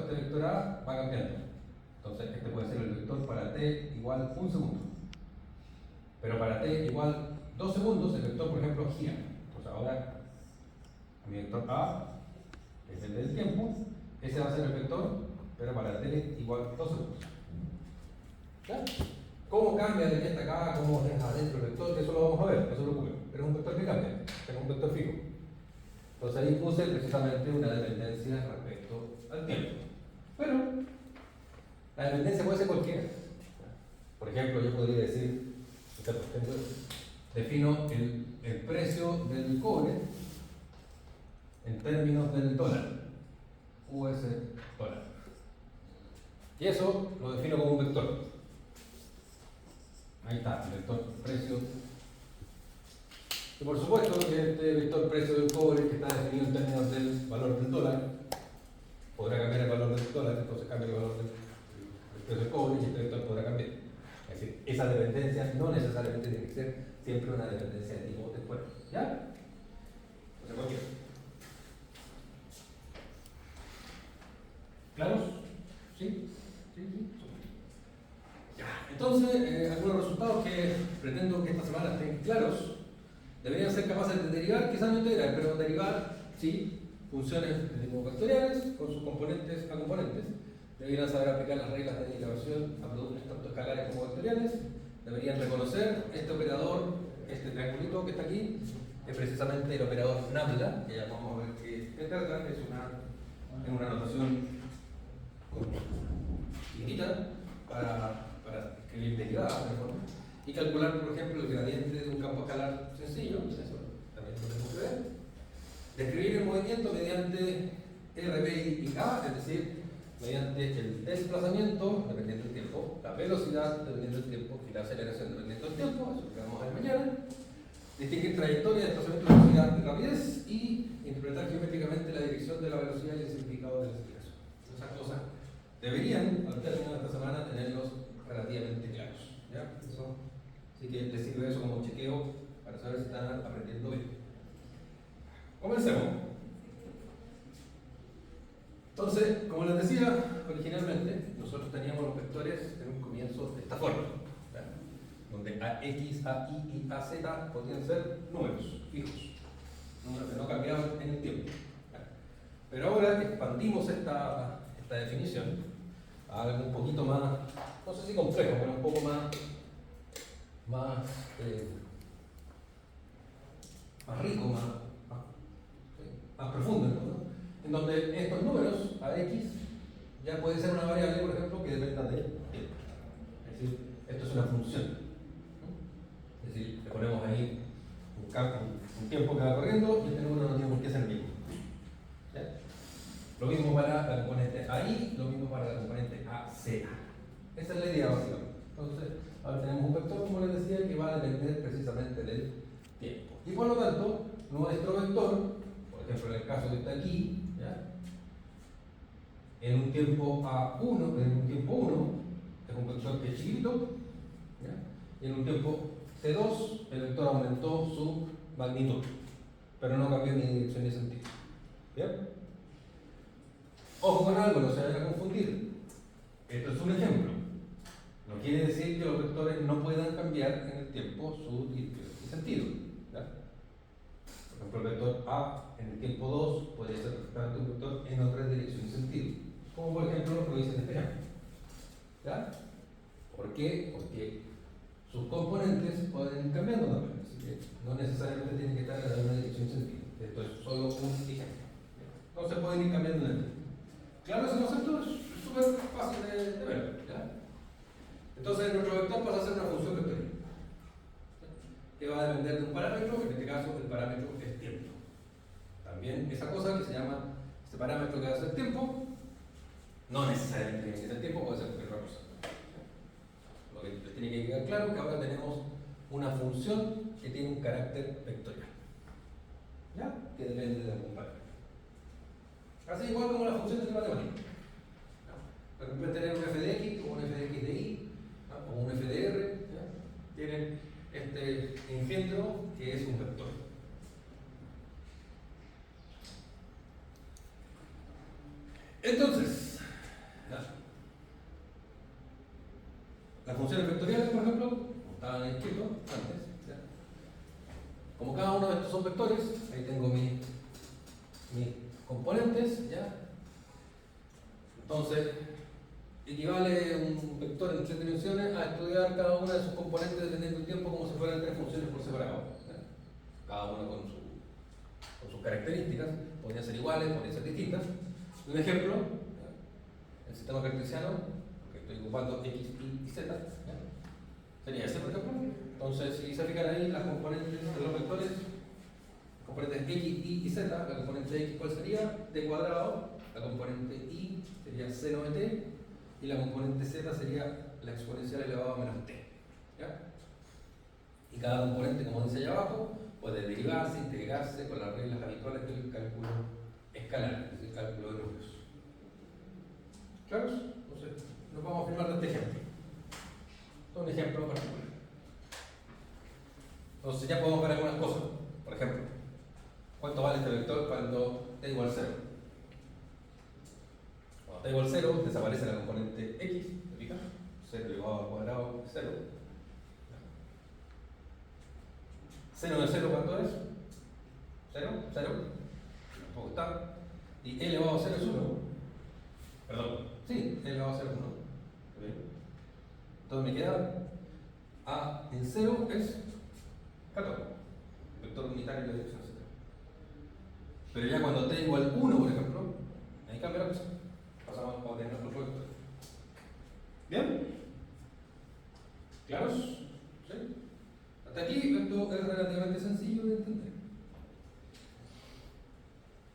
este vector A va cambiando. Entonces este puede ser el vector para t igual 1 segundo. Pero para t igual 2 segundos, el vector, por ejemplo, gira. Entonces ahora mi vector A es el del tiempo, ese va a ser el vector, pero para t igual 2 segundos. ¿Ya? ¿Cómo cambia de aquí hasta acá? ¿Cómo deja adentro el vector? Eso lo vamos a ver, eso lo ocurre. Pero es un vector que cambia, es un vector fijo. Entonces ahí puse precisamente una dependencia respecto al tiempo. Pero la dependencia puede ser cualquiera. Por ejemplo, yo podría decir, defino el precio del cobre en términos del dólar, US dólar. Y eso lo defino como un vector. Ahí está, el vector precio. Y por supuesto que este vector precio del cobre, que está definido en términos del valor del dólar, podrá cambiar el valor del dólar, entonces cambia el valor del precio del cobre y este vector podrá cambiar. Es decir, esa dependencia no necesariamente tiene que ser siempre una dependencia de tipo de fuera. ¿Ya? O sea, cualquiera. ¿Claros? ¿Sí? ¿Sí? Ya. Entonces, algunos resultados que pretendo que esta semana estén claros. Deberían ser capaces de derivar, quizás no integrar, pero derivar, sí, funciones de tipo vectoriales con sus componentes a componentes. Deberían saber aplicar las reglas de derivación a productos tanto escalares como vectoriales. Deberían reconocer este operador, este triangulito que está aquí, es precisamente el operador nabla, que ya vamos a ver que es una notación chiquitita para escribir derivadas, y calcular, por ejemplo, el gradiente de un campo escalar sencillo, eso también lo tenemos que ver. Describir el movimiento mediante RB y K, es decir, mediante el desplazamiento dependiendo del tiempo, la velocidad dependiendo del tiempo y la aceleración dependiendo del tiempo, eso que vamos a ver mañana. Distinguir trayectoria, desplazamiento, velocidad y rapidez y interpretar geométricamente la dirección de la velocidad y el significado de la aceleración. Esas cosas deberían, al término de esta semana, tenerlos relativamente claros. ¿Ya? Eso. Así que les sirve eso como chequeo para saber si están aprendiendo bien. Comencemos. Entonces, como les decía originalmente, nosotros teníamos los vectores en un comienzo de esta forma, ¿verdad? Donde AX, AI y AZ podían ser números fijos, números que no cambiaban en el tiempo, ¿verdad? Pero ahora expandimos esta definición a algo un poquito más, no sé si complejo, pero un poco más rico, más profundo, ¿no? En donde estos números, AX, ya puede ser una variable, por ejemplo, que dependa del tiempo. Es decir, esto es una función, ¿no? Es decir, le ponemos ahí un tiempo que va corriendo y este número no tiene por qué ser el mismo. ¿Ya? Lo mismo para la componente AI, lo mismo para la componente AZ. Esa es la idea básicamente. Entonces, ahora tenemos un vector, como les decía, que va a depender precisamente del tiempo. Y por lo tanto, nuestro vector, por ejemplo en el caso que está aquí, ¿ya? En un tiempo A1, en un tiempo 1, es un vector que es chiquito, ¿ya? Y en un tiempo C2, el vector aumentó su magnitud, pero no cambió ni dirección ni sentido. ¿Bien? Ojo con algo, no se vayan a confundir. Esto es un ejemplo. No quiere decir que los vectores no puedan cambiar en el tiempo su dirección y sentido. ¿Ya? Por ejemplo, el vector A en el tiempo 2 podría ser perfectamente un vector en otra dirección y sentido. Como por ejemplo lo dice en este ejemplo. ¿Ya? ¿Por qué? Porque sus componentes pueden ir cambiando también. Así que no necesariamente tienen que estar en la misma dirección y sentido. Esto es solo un ejemplo. Entonces pueden ir cambiando en el tiempo. Claro, ese concepto es súper fácil de ver. ¿Ya? Entonces nuestro vector pasa a ser una función vectorial, que va a depender de un parámetro, en este caso el parámetro es tiempo. También esa cosa que se llama, este parámetro que va a ser tiempo, no necesariamente tiene que ser tiempo, puede ser cualquier otra cosa. Lo que les tiene que quedar claro es que ahora tenemos una función que tiene un carácter vectorial, ¿ya? Que depende de algún parámetro. Así igual como las funciones de matemáticas. Por ejemplo, tener un f de x o un f de x de y, ¿no? O un f de r, ¿ya? Tienen este engendro que es un vector. Entonces, funciones vectoriales, por ejemplo, como estaban escritos antes, ¿ya? Como cada uno de estos son vectores, ahí tengo mis componentes, ¿ya? Entonces, equivale un vector en 3 dimensiones a estudiar cada una de sus componentes dependiendo del tiempo como si fueran 3 funciones por separado, ¿ya? Cada una con sus características, podrían ser iguales, podrían ser distintas. Un ejemplo, ¿ya? El sistema cartesiano, que estoy ocupando x, y z, ¿ya? Sería ese, por ejemplo. Entonces, si se fijan ahí, las componentes de los vectores, componentes x, y z, la componente de x, ¿cuál sería? T cuadrado, la componente y sería seno de t, y la componente z sería la exponencial elevado a menos t, ¿ya? Y cada componente, como dice allá abajo, puede derivarse, integrarse con las reglas habituales del cálculo escalar, es decir, cálculo de números. ¿Claros? Entonces, nos vamos a firmar de este ejemplo. Esto es un ejemplo particular. Entonces ya podemos ver algunas cosas. Por ejemplo, ¿cuánto vale este vector cuando t igual a 0? Cuando t igual a 0, desaparece la componente x, ¿te fijas? 0 elevado al cuadrado es 0. Seno de 0, ¿cuánto es? 0, 0. Tampoco está. Y e elevado a 0 es 1. Perdón. Sí, e elevado a 0 es 1. Entonces me queda a en 0 es 14. Vector unitario de dirección z. Pero ya cuando t igual a 1, por ejemplo, ahí cambia la cosa. Pasamos a obtener otro vector. ¿Bien? ¿Claros? ¿Sí? Hasta aquí esto es relativamente sencillo de entender.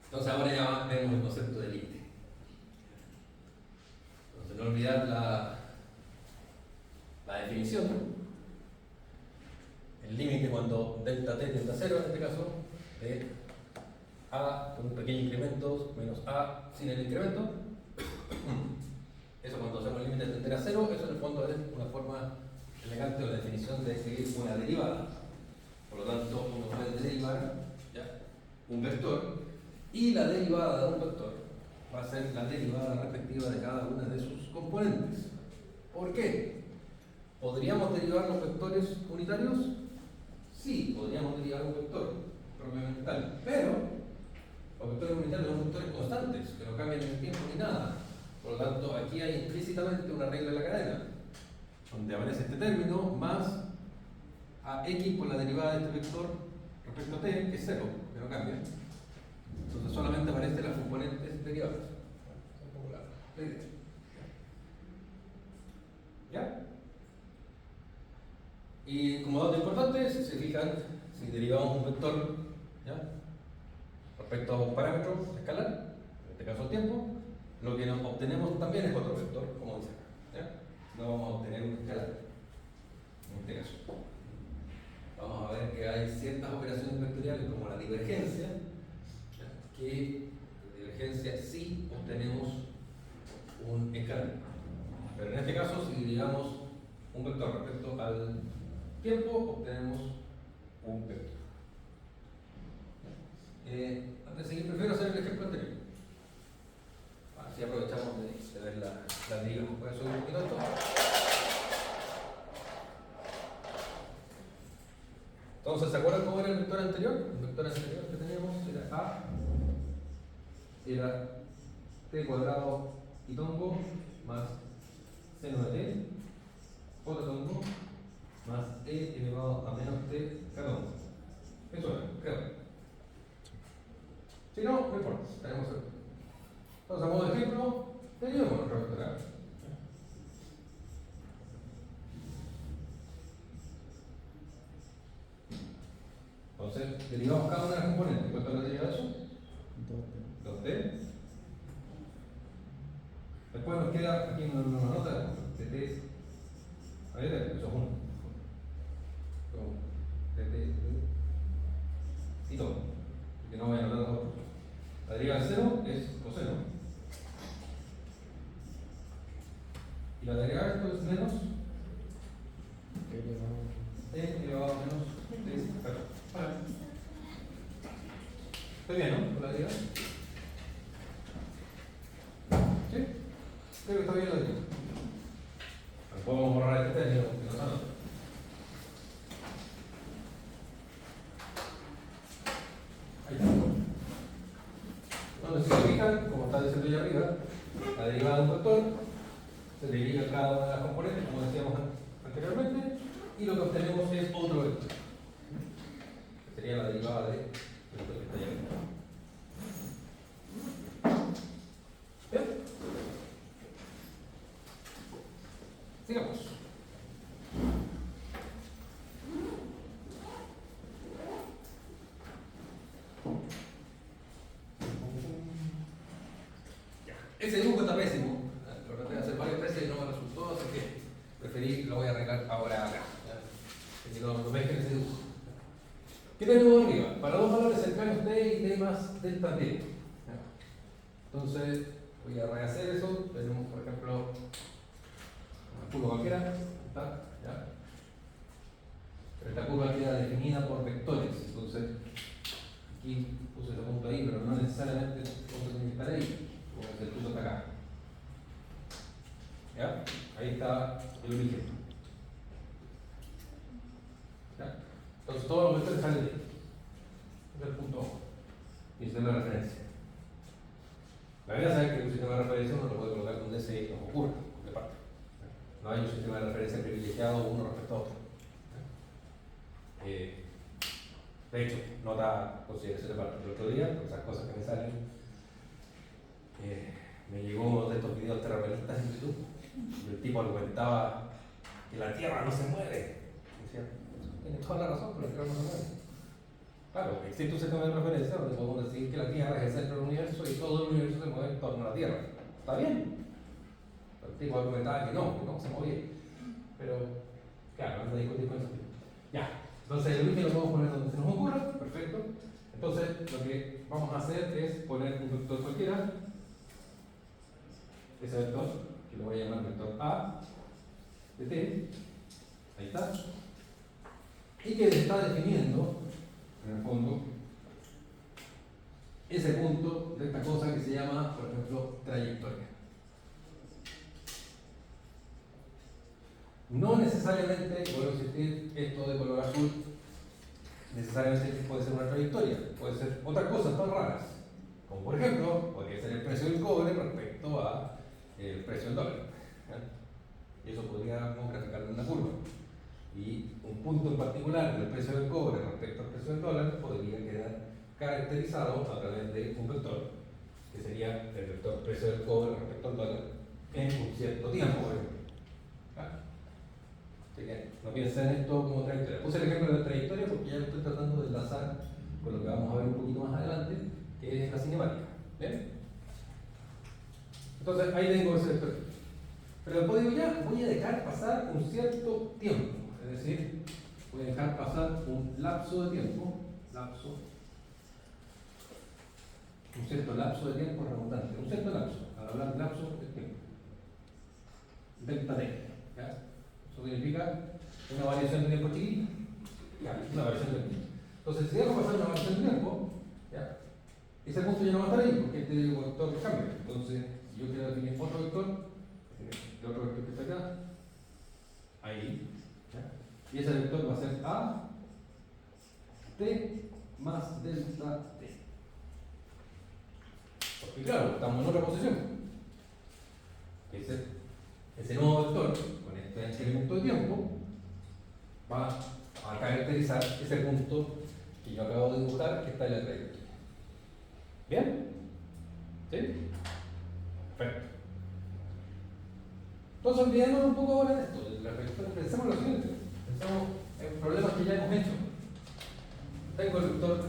Entonces ahora ya vemos el concepto de límite. Entonces no olvidar la definición. El límite cuando delta t tiende a 0, en este caso, de a con un pequeño incremento menos a sin el incremento. Eso cuando hacemos el límite de tender a 0, eso en el fondo es una forma elegante de la definición de escribir una derivada. Por lo tanto, uno puede derivar, ¿ya?, un vector, y la derivada de un vector va a ser la derivada respectiva de cada una de sus componentes. ¿Por qué? ¿Podríamos derivar los vectores unitarios? Sí, podríamos derivar un vector propiamente tal, pero los vectores unitarios son vectores constantes, que no cambian en el tiempo ni nada. Por lo tanto, aquí hay implícitamente una regla de la cadena, donde aparece este término más a x por la derivada de este vector respecto a t, que es 0, que no cambia. Entonces solamente aparecen las componentes derivadas. ¿Ya? Y como dato importante, si se fijan, si derivamos un vector, ¿ya?, respecto a un parámetro escalar, en este caso el tiempo, lo que nos obtenemos también es otro vector, como dice acá, ¿ya? No vamos a obtener un escalar, en este caso. Vamos a ver que hay ciertas operaciones vectoriales como la divergencia, ¿ya?, que en divergencia sí obtenemos un escalar. Pero en este caso, si derivamos un vector respecto al tiempo, obtenemos un vector. Antes de seguir, prefiero hacer el ejemplo anterior. Así aprovechamos de ver la deriva. ¿Voy a subir un poquito esto? Entonces, ¿se acuerdan cómo era el vector anterior? El vector anterior que teníamos era a, era t cuadrado y tongo más seno de t, otro tongo, más e elevado a menos t cada uno. Eso es, creo. Si no, no importa, tenemos esto. Entonces, a modo de ejemplo, derivamos nuestro vector. Entonces, derivamos cada una de las componentes. ¿Cuánto es la derivada de eso? 2t. Después nos queda aquí una nota de t. A ver, eso es 1. Dt y todo. Que no voy a anotar los otros. La derivada de 0 es coseno. Y la derivada de esto es menos e elevado a menos t. ¿Estoy bien, no? ¿Con la derivada? ¿Sí? Creo que está bien la derivada. Podemos borrar este término porque no se anota. Ahí está. Entonces, si se fijan, como está diciendo ahí arriba, la derivada de un vector se deriva cada una de las componentes, como decíamos anteriormente, y lo que obtenemos es otro vector, que sería la derivada de esto que está ahí arriba. ¿Bien? Sigamos. Ese dibujo está pésimo. Lo traté de hacer varias veces y no me resultó, así que preferí, lo voy a arreglar ahora acá. Así que no pesquen ese dibujo. ¿Qué tenemos arriba? Para dos valores cercanos t y t más delta t. Entonces, voy a rehacer eso. Tenemos, por ejemplo, una curva cualquiera. ¿Está? ¿Ya? Pero esta curva queda definida por vectores. Entonces, aquí puse ese punto ahí, pero no necesariamente el punto tiene que estar ahí. Porque el punto está acá. ¿Ya? Ahí está el origen. ¿Ya? Entonces, todos los vectores salen de ahí. Este es el punto O. Y esa es la referencia. La verdad es que un sistema de referencia uno lo puede colocar donde se nos ocurra, de parte. No hay un sistema de referencia privilegiado uno respecto a otro. De hecho, nota consideración de parte del otro día, por esas cosas que me salen. Me llegó uno de estos videos terraplanistas en YouTube y el tipo argumentaba que la Tierra no se mueve. Decía, tiene toda la razón, pero la Tierra no se mueve. Claro, existe un sistema de referencia donde podemos decir que la Tierra es el centro del universo y todo el universo se mueve en torno a la Tierra. Está bien. El tipo argumentaba que no se movía. Pero, claro, vamos a discutir con eso. Ya, entonces el origen lo podemos poner donde se nos ocurra, perfecto. Entonces, lo que vamos a hacer es poner un vector cualquiera. Ese vector, que lo voy a llamar vector A de t, ahí está, y que está definiendo, en el fondo, ese punto de esta cosa que se llama, por ejemplo, trayectoria. No necesariamente, vuelvo a insistir, esto de color azul, necesariamente puede ser una trayectoria, puede ser otras cosas tan raras, como por ejemplo, podría ser el precio del cobre respecto a el precio del dólar. ¿Ya? Y eso podríamos graficarlo en una curva. Y un punto en particular del precio del cobre respecto al precio del dólar podría quedar caracterizado a través de un vector, que sería el vector precio del cobre respecto al dólar en un cierto tiempo, por ejemplo. ¿Ya? Así que no piensen en esto como trayectoria. Puse el ejemplo de la trayectoria porque ya lo estoy tratando de enlazar con lo que vamos a ver un poquito más adelante, que es la cinemática. ¿Bien? Entonces ahí tengo ese vector. Pero después digo ya, voy a dejar pasar un cierto tiempo. Es decir, voy a dejar pasar un lapso de tiempo. Un cierto lapso de tiempo redundante. Un cierto lapso. Al hablar de lapso es tiempo. Delta t. ¿Ya? Eso significa una variación de tiempo chiquitita. Ya, una variación de tiempo. Entonces, si dejo pasar una variación de tiempo, ¿ya? Ese punto ya no va a estar ahí porque este vector cambia. Entonces, si yo quiero definir otro vector, el otro vector que está acá, ahí, ¿ya? Y ese vector va a ser a t más delta t. Porque claro, estamos en otra posición. Ese nuevo vector, con este elemento de tiempo, va a caracterizar ese punto que yo acabo de dibujar que está en la trayectoria. ¿Bien? ¿Sí? Perfecto. Entonces, olvidémonos un poco ahora de esto, de la trayectoria. Pensemos lo siguiente. Pensemos en problemas que ya hemos hecho. Tengo el vector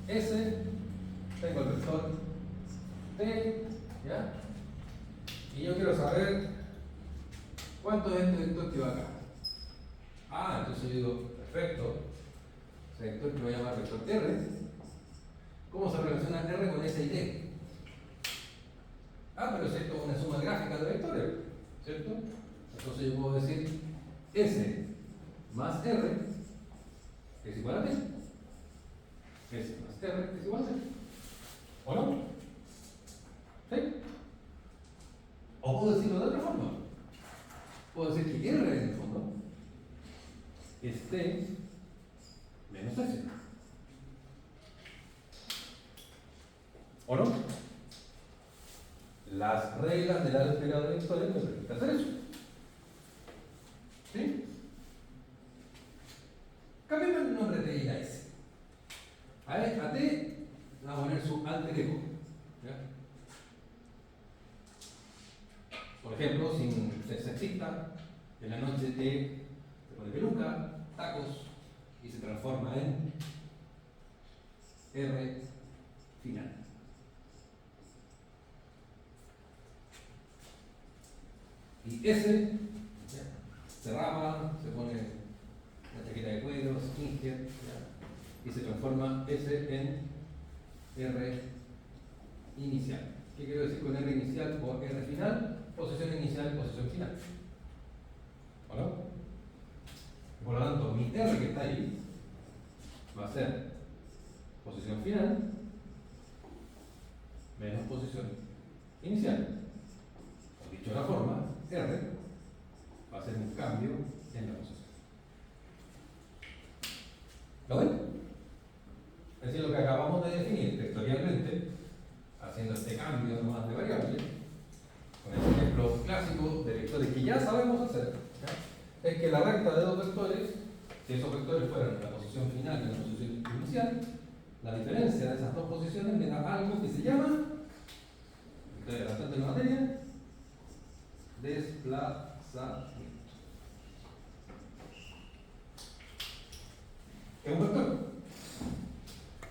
S, tengo el vector T, ¿ya? Y yo quiero saber cuánto es este vector que va acá. Entonces yo digo, perfecto, ese vector que voy a llamar vector R, ¿cómo se relaciona R con S y T? Pero es esto una suma gráfica de vectores, ¿cierto? Entonces yo puedo decir S más R es igual a T. S más R es igual a T. ¿O no? ¿Sí? O puedo decirlo de otra forma. puedo decir que R en el fondo es T menos S. ¿O no? Las reglas del álgebra de vectores me permiten hacer eso. ¿Sí? Cambiemos el nombre de I a S. A T le vamos a poner su alter ego. ¿Ya? Por ejemplo, sin ser sexista, en la noche T se pone peluca, tacos y se transforma en R final. Y S se rapa, se pone una chaqueta de cuero, skinhead, y se transforma S en R inicial. ¿Qué quiero decir con R inicial o R final? Posición inicial, posición final. ¿O no? Por lo tanto, mi R que está ahí va a ser posición final menos posición inicial. O dicho de otra forma, R va a ser un cambio en la posición. ¿Lo ven? Es decir, lo que acabamos de definir vectorialmente, haciendo este cambio nomás de variable, con el ejemplo clásico de vectores que ya sabemos hacer, ¿ya? Es que la recta de dos vectores, si esos vectores fueran la posición final y la posición inicial, la diferencia de esas dos posiciones me da algo que se llama, ustedes bastante en la materia, desplazamiento. Es un vector.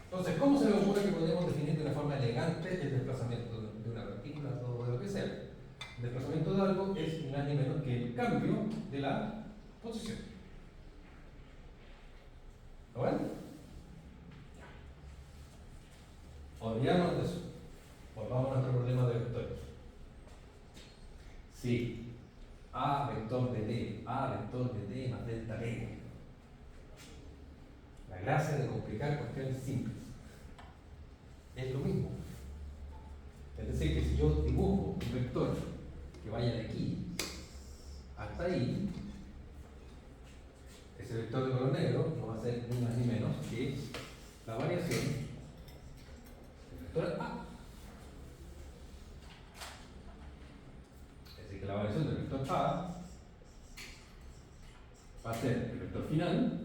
Entonces, ¿cómo se le ocurre que podríamos definir de una forma elegante el desplazamiento de una partícula o de lo que sea? El desplazamiento de algo es ni más ni menos que el cambio de la posición. ¿Lo ven? Olvidémonos de eso. Volvamos a nuestro problema de vectores. Sí, A vector de T más delta T. La gracia de complicar cuestiones simples. Es lo mismo. Es decir, que si yo dibujo un vector que vaya de aquí hasta ahí, ese vector de color negro no va a ser ni más ni menos que la variación del vector A. Es decir, que la variación del vector A va a ser el vector final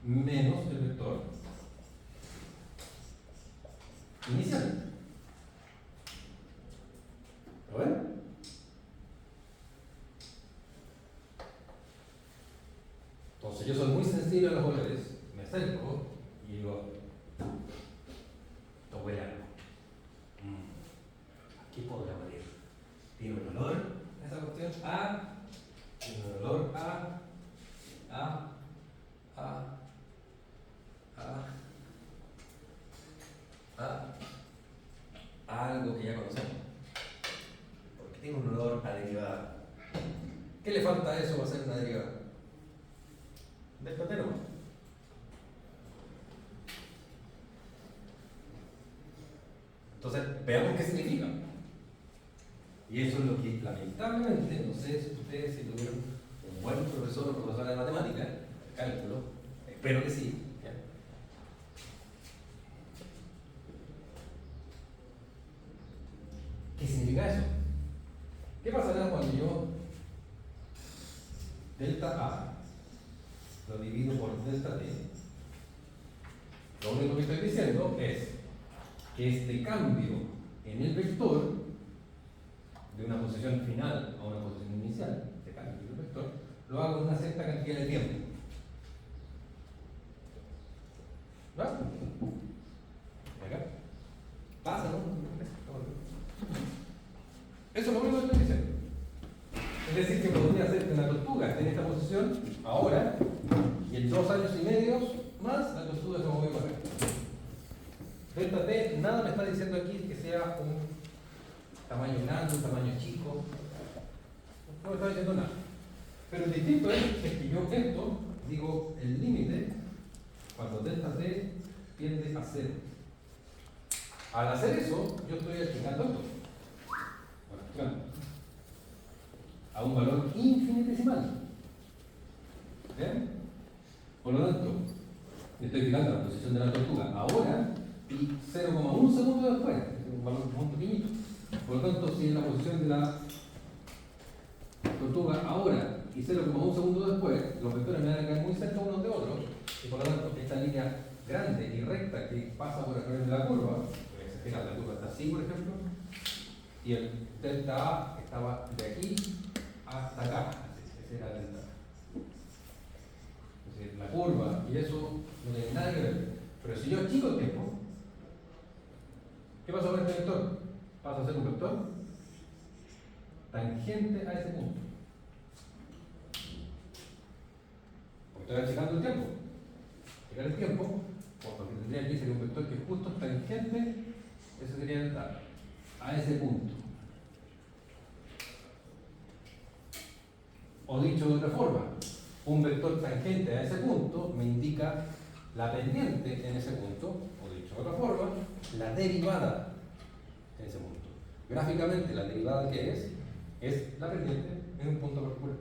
menos el vector inicial. ¿Lo ven? Entonces yo soy muy sensible a los olores, me acerco y digo, esto huele a algo. ¿Qué podrá oler? ¿Tiene un olor esa cuestión? Tiene un olor a algo que ya conocemos. Porque tiene un olor a derivada. ¿Qué le falta a eso para ser una derivada? Desplantemos. Entonces, veamos qué significa. Y eso es lo que, lamentablemente, no sé si ustedes si tuvieron un buen profesor o profesora de matemática, de cálculo, espero que sí. ¿Ya? ¿Qué significa eso? ¿Qué pasará cuando yo delta A lo divido por delta T? Lo único que estoy diciendo es que este cambio en el vector de una posición final a una posición inicial, este cambio en el vector, lo hago en una cierta cantidad de tiempo. ¿Va? ¿Acá? ¿Pasa, no? Eso es lo único que estoy diciendo. Es decir, que podría ser que una tortuga esté en esta posición ahora y en 2 años y medio más la tortuga se movió para acá. Delta T, nada me está diciendo aquí que sea un tamaño grande, un tamaño chico. No me está diciendo nada. Pero el distinto es que yo esto digo el límite cuando delta T tiende a 0. Al hacer eso, yo estoy achicando esto. Bueno, a un valor infinitesimal. ¿Bien? Por lo tanto, estoy fijando la posición de la tortuga ahora y 0,1 segundo después. Es un valor muy pequeñito. Por lo tanto, si en la posición de la tortuga ahora y 0,1 segundo después, los vectores me van a caer muy cerca unos de otros, y por lo tanto, esta línea grande y recta que pasa por el través de la curva, voy a exagerar, la curva está así, por ejemplo, y el delta A estaba de aquí hasta acá. Ese era el delta A. Es decir, la curva y eso no tiene nada que ver. Pero si yo achico el tiempo, ¿qué pasa con este vector? Pasa a ser un vector tangente a ese punto. Porque estoy achicando el tiempo. Achicar el tiempo, lo que tendría aquí sería un vector que justo es tangente, ese sería el tal, a ese punto. O dicho de otra forma, un vector tangente a ese punto me indica la pendiente en ese punto, o dicho de otra forma, la derivada en ese punto. Gráficamente, la derivada que es la pendiente en un punto particular.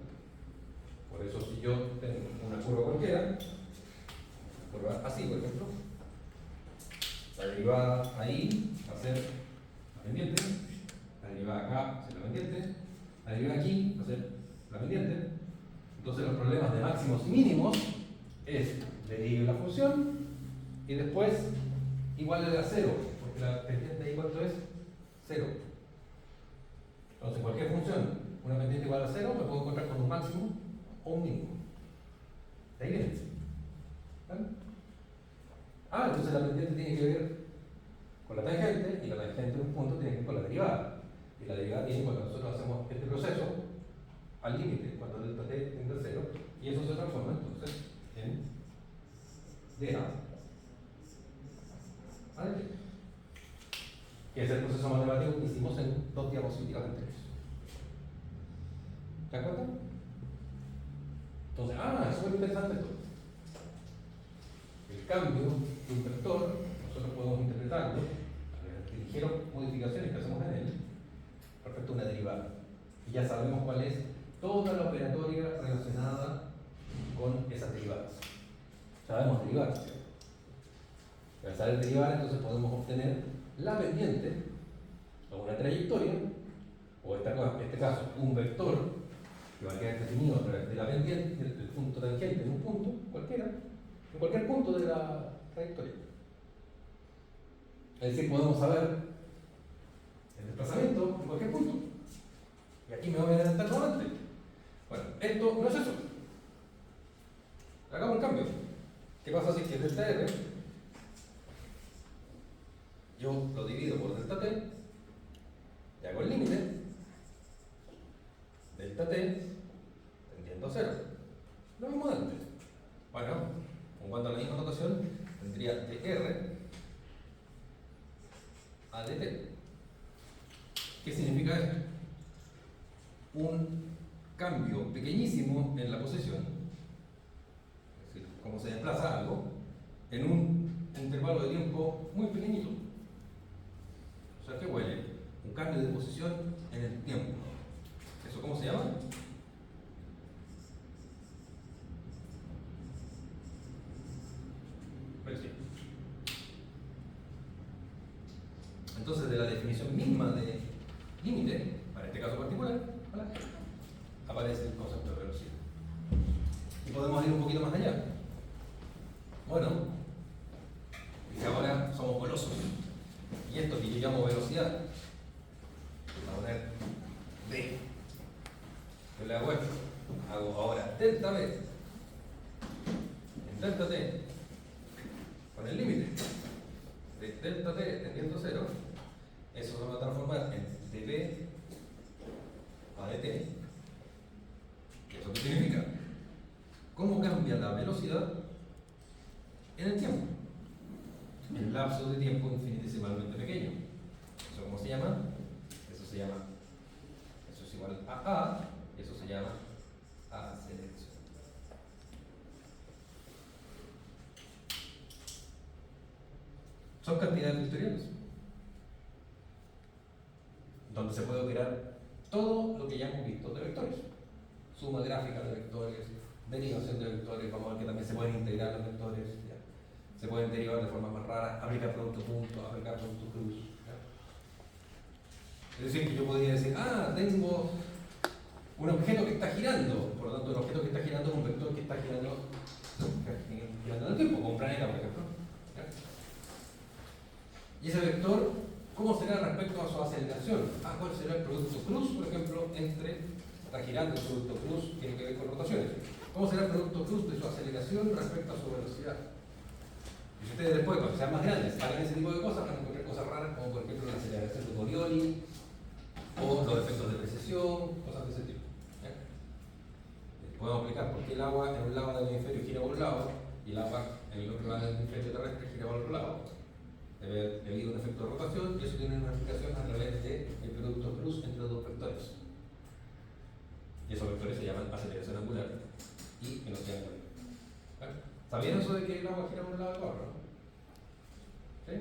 Por eso, si yo tengo una curva cualquiera, una curva así, por ejemplo, la derivada ahí va a ser la pendiente, la derivada acá va a ser la pendiente, la derivada aquí va a ser la pendiente. Entonces, los problemas de máximos y mínimos es derive la función y después igual a 0, porque la pendiente ahí cuánto es 0. Entonces, cualquier función, una pendiente igual a 0, me puedo encontrar con un máximo o un mínimo. De ahí viene. ¿Vale? Entonces la pendiente tiene que ver con la tangente, y la tangente en un punto tiene que ver con la derivada. Y la derivada tiene cuando nosotros hacemos este proceso al límite, cuando el delta t tiende a 0, y eso se transforma entonces en dA. ¿Vale? Que es el proceso matemático que hicimos en 2 diapositivas anteriores. ¿De acuerdo? Entonces, es súper interesante esto. El cambio de un vector, nosotros podemos interpretarlo, a las ligeras modificaciones que hacemos en él, respecto a una derivada. Y ya sabemos cuál es toda la operatoria relacionada con esas derivadas. Sabemos derivar, ¿cierto? Al saber derivar, entonces podemos obtener la pendiente, o una trayectoria, o en este caso, un vector que va a quedar definido a través de la pendiente, del punto tangente en un punto, cualquiera, en cualquier punto de la trayectoria. Es decir, podemos saber el desplazamiento en cualquier punto. Y aquí me voy a adelantar nuevamente. Bueno, esto no es eso. Hagamos un cambio. ¿Qué pasa si es delta R? Yo lo divido por delta t, y hago el límite, delta t tendiendo a 0. Lo mismo de antes. Bueno, en cuanto a la misma notación, tendría dr a dt. ¿Qué significa esto? Un cambio pequeñísimo en la posición, es decir, cómo se desplaza algo, en un intervalo de tiempo muy pequeñito. O sea, ¿qué huele? Un cambio de posición en el tiempo. ¿Eso cómo se llama? Velocidad. Entonces, de la definición misma de límite, para este caso particular, ¿vale?, aparece el concepto de velocidad. Y podemos ir un poquito más allá. Bueno, y ahora somos golosos. Y esto que yo llamo velocidad, voy a poner D. Yo le hago esto. Hago ahora delta V en delta T con el límite de delta T tendiendo a 0. Eso se va a transformar en dV a dt. ¿Y eso qué significa? ¿Cómo cambia la velocidad en el tiempo? En el lapso de tiempo infinitesimalmente pequeño. ¿Eso cómo se llama? Eso es igual a y eso se llama aceleración. Son cantidades vectoriales. donde se puede operar todo lo que ya hemos visto de vectores. Suma gráfica de vectores, derivación de vectores, vamos a ver que también se pueden integrar los vectores, ¿ya? Se pueden derivar de forma más rara, aplicar producto punto, aplicar producto cruz. ¿Ya? Es decir, que yo podría decir, tengo un objeto que está girando, por lo tanto el objeto que está girando es un vector que está girando en el tiempo, como un planeta, por ejemplo. ¿Ya? Y ese vector, ¿cómo será respecto a su aceleración? ¿Cuál será el producto cruz, por ejemplo, entre, está girando el producto cruz, tiene que ver con rotaciones? ¿Cómo será el producto cruz de su aceleración respecto a su velocidad? Y si ustedes después, cuando sean más grandes, hagan ese tipo de cosas, van a encontrar cosas raras, como por ejemplo la aceleración de Coriolis, o los efectos de precesión, cosas de ese tipo. ¿Ya? Podemos explicar por qué el agua en un lado del hemisferio gira por un lado, y el agua en el otro lado del hemisferio terrestre gira por el otro lado. Debido a un efecto de rotación, y eso tiene una explicación a través del producto cruz entre los dos vectores. Y esos vectores se llaman aceleración angular y velocidad angular. ¿Vale? ¿Sabían eso de que el agua gira por un lado del otro? ¿Sí?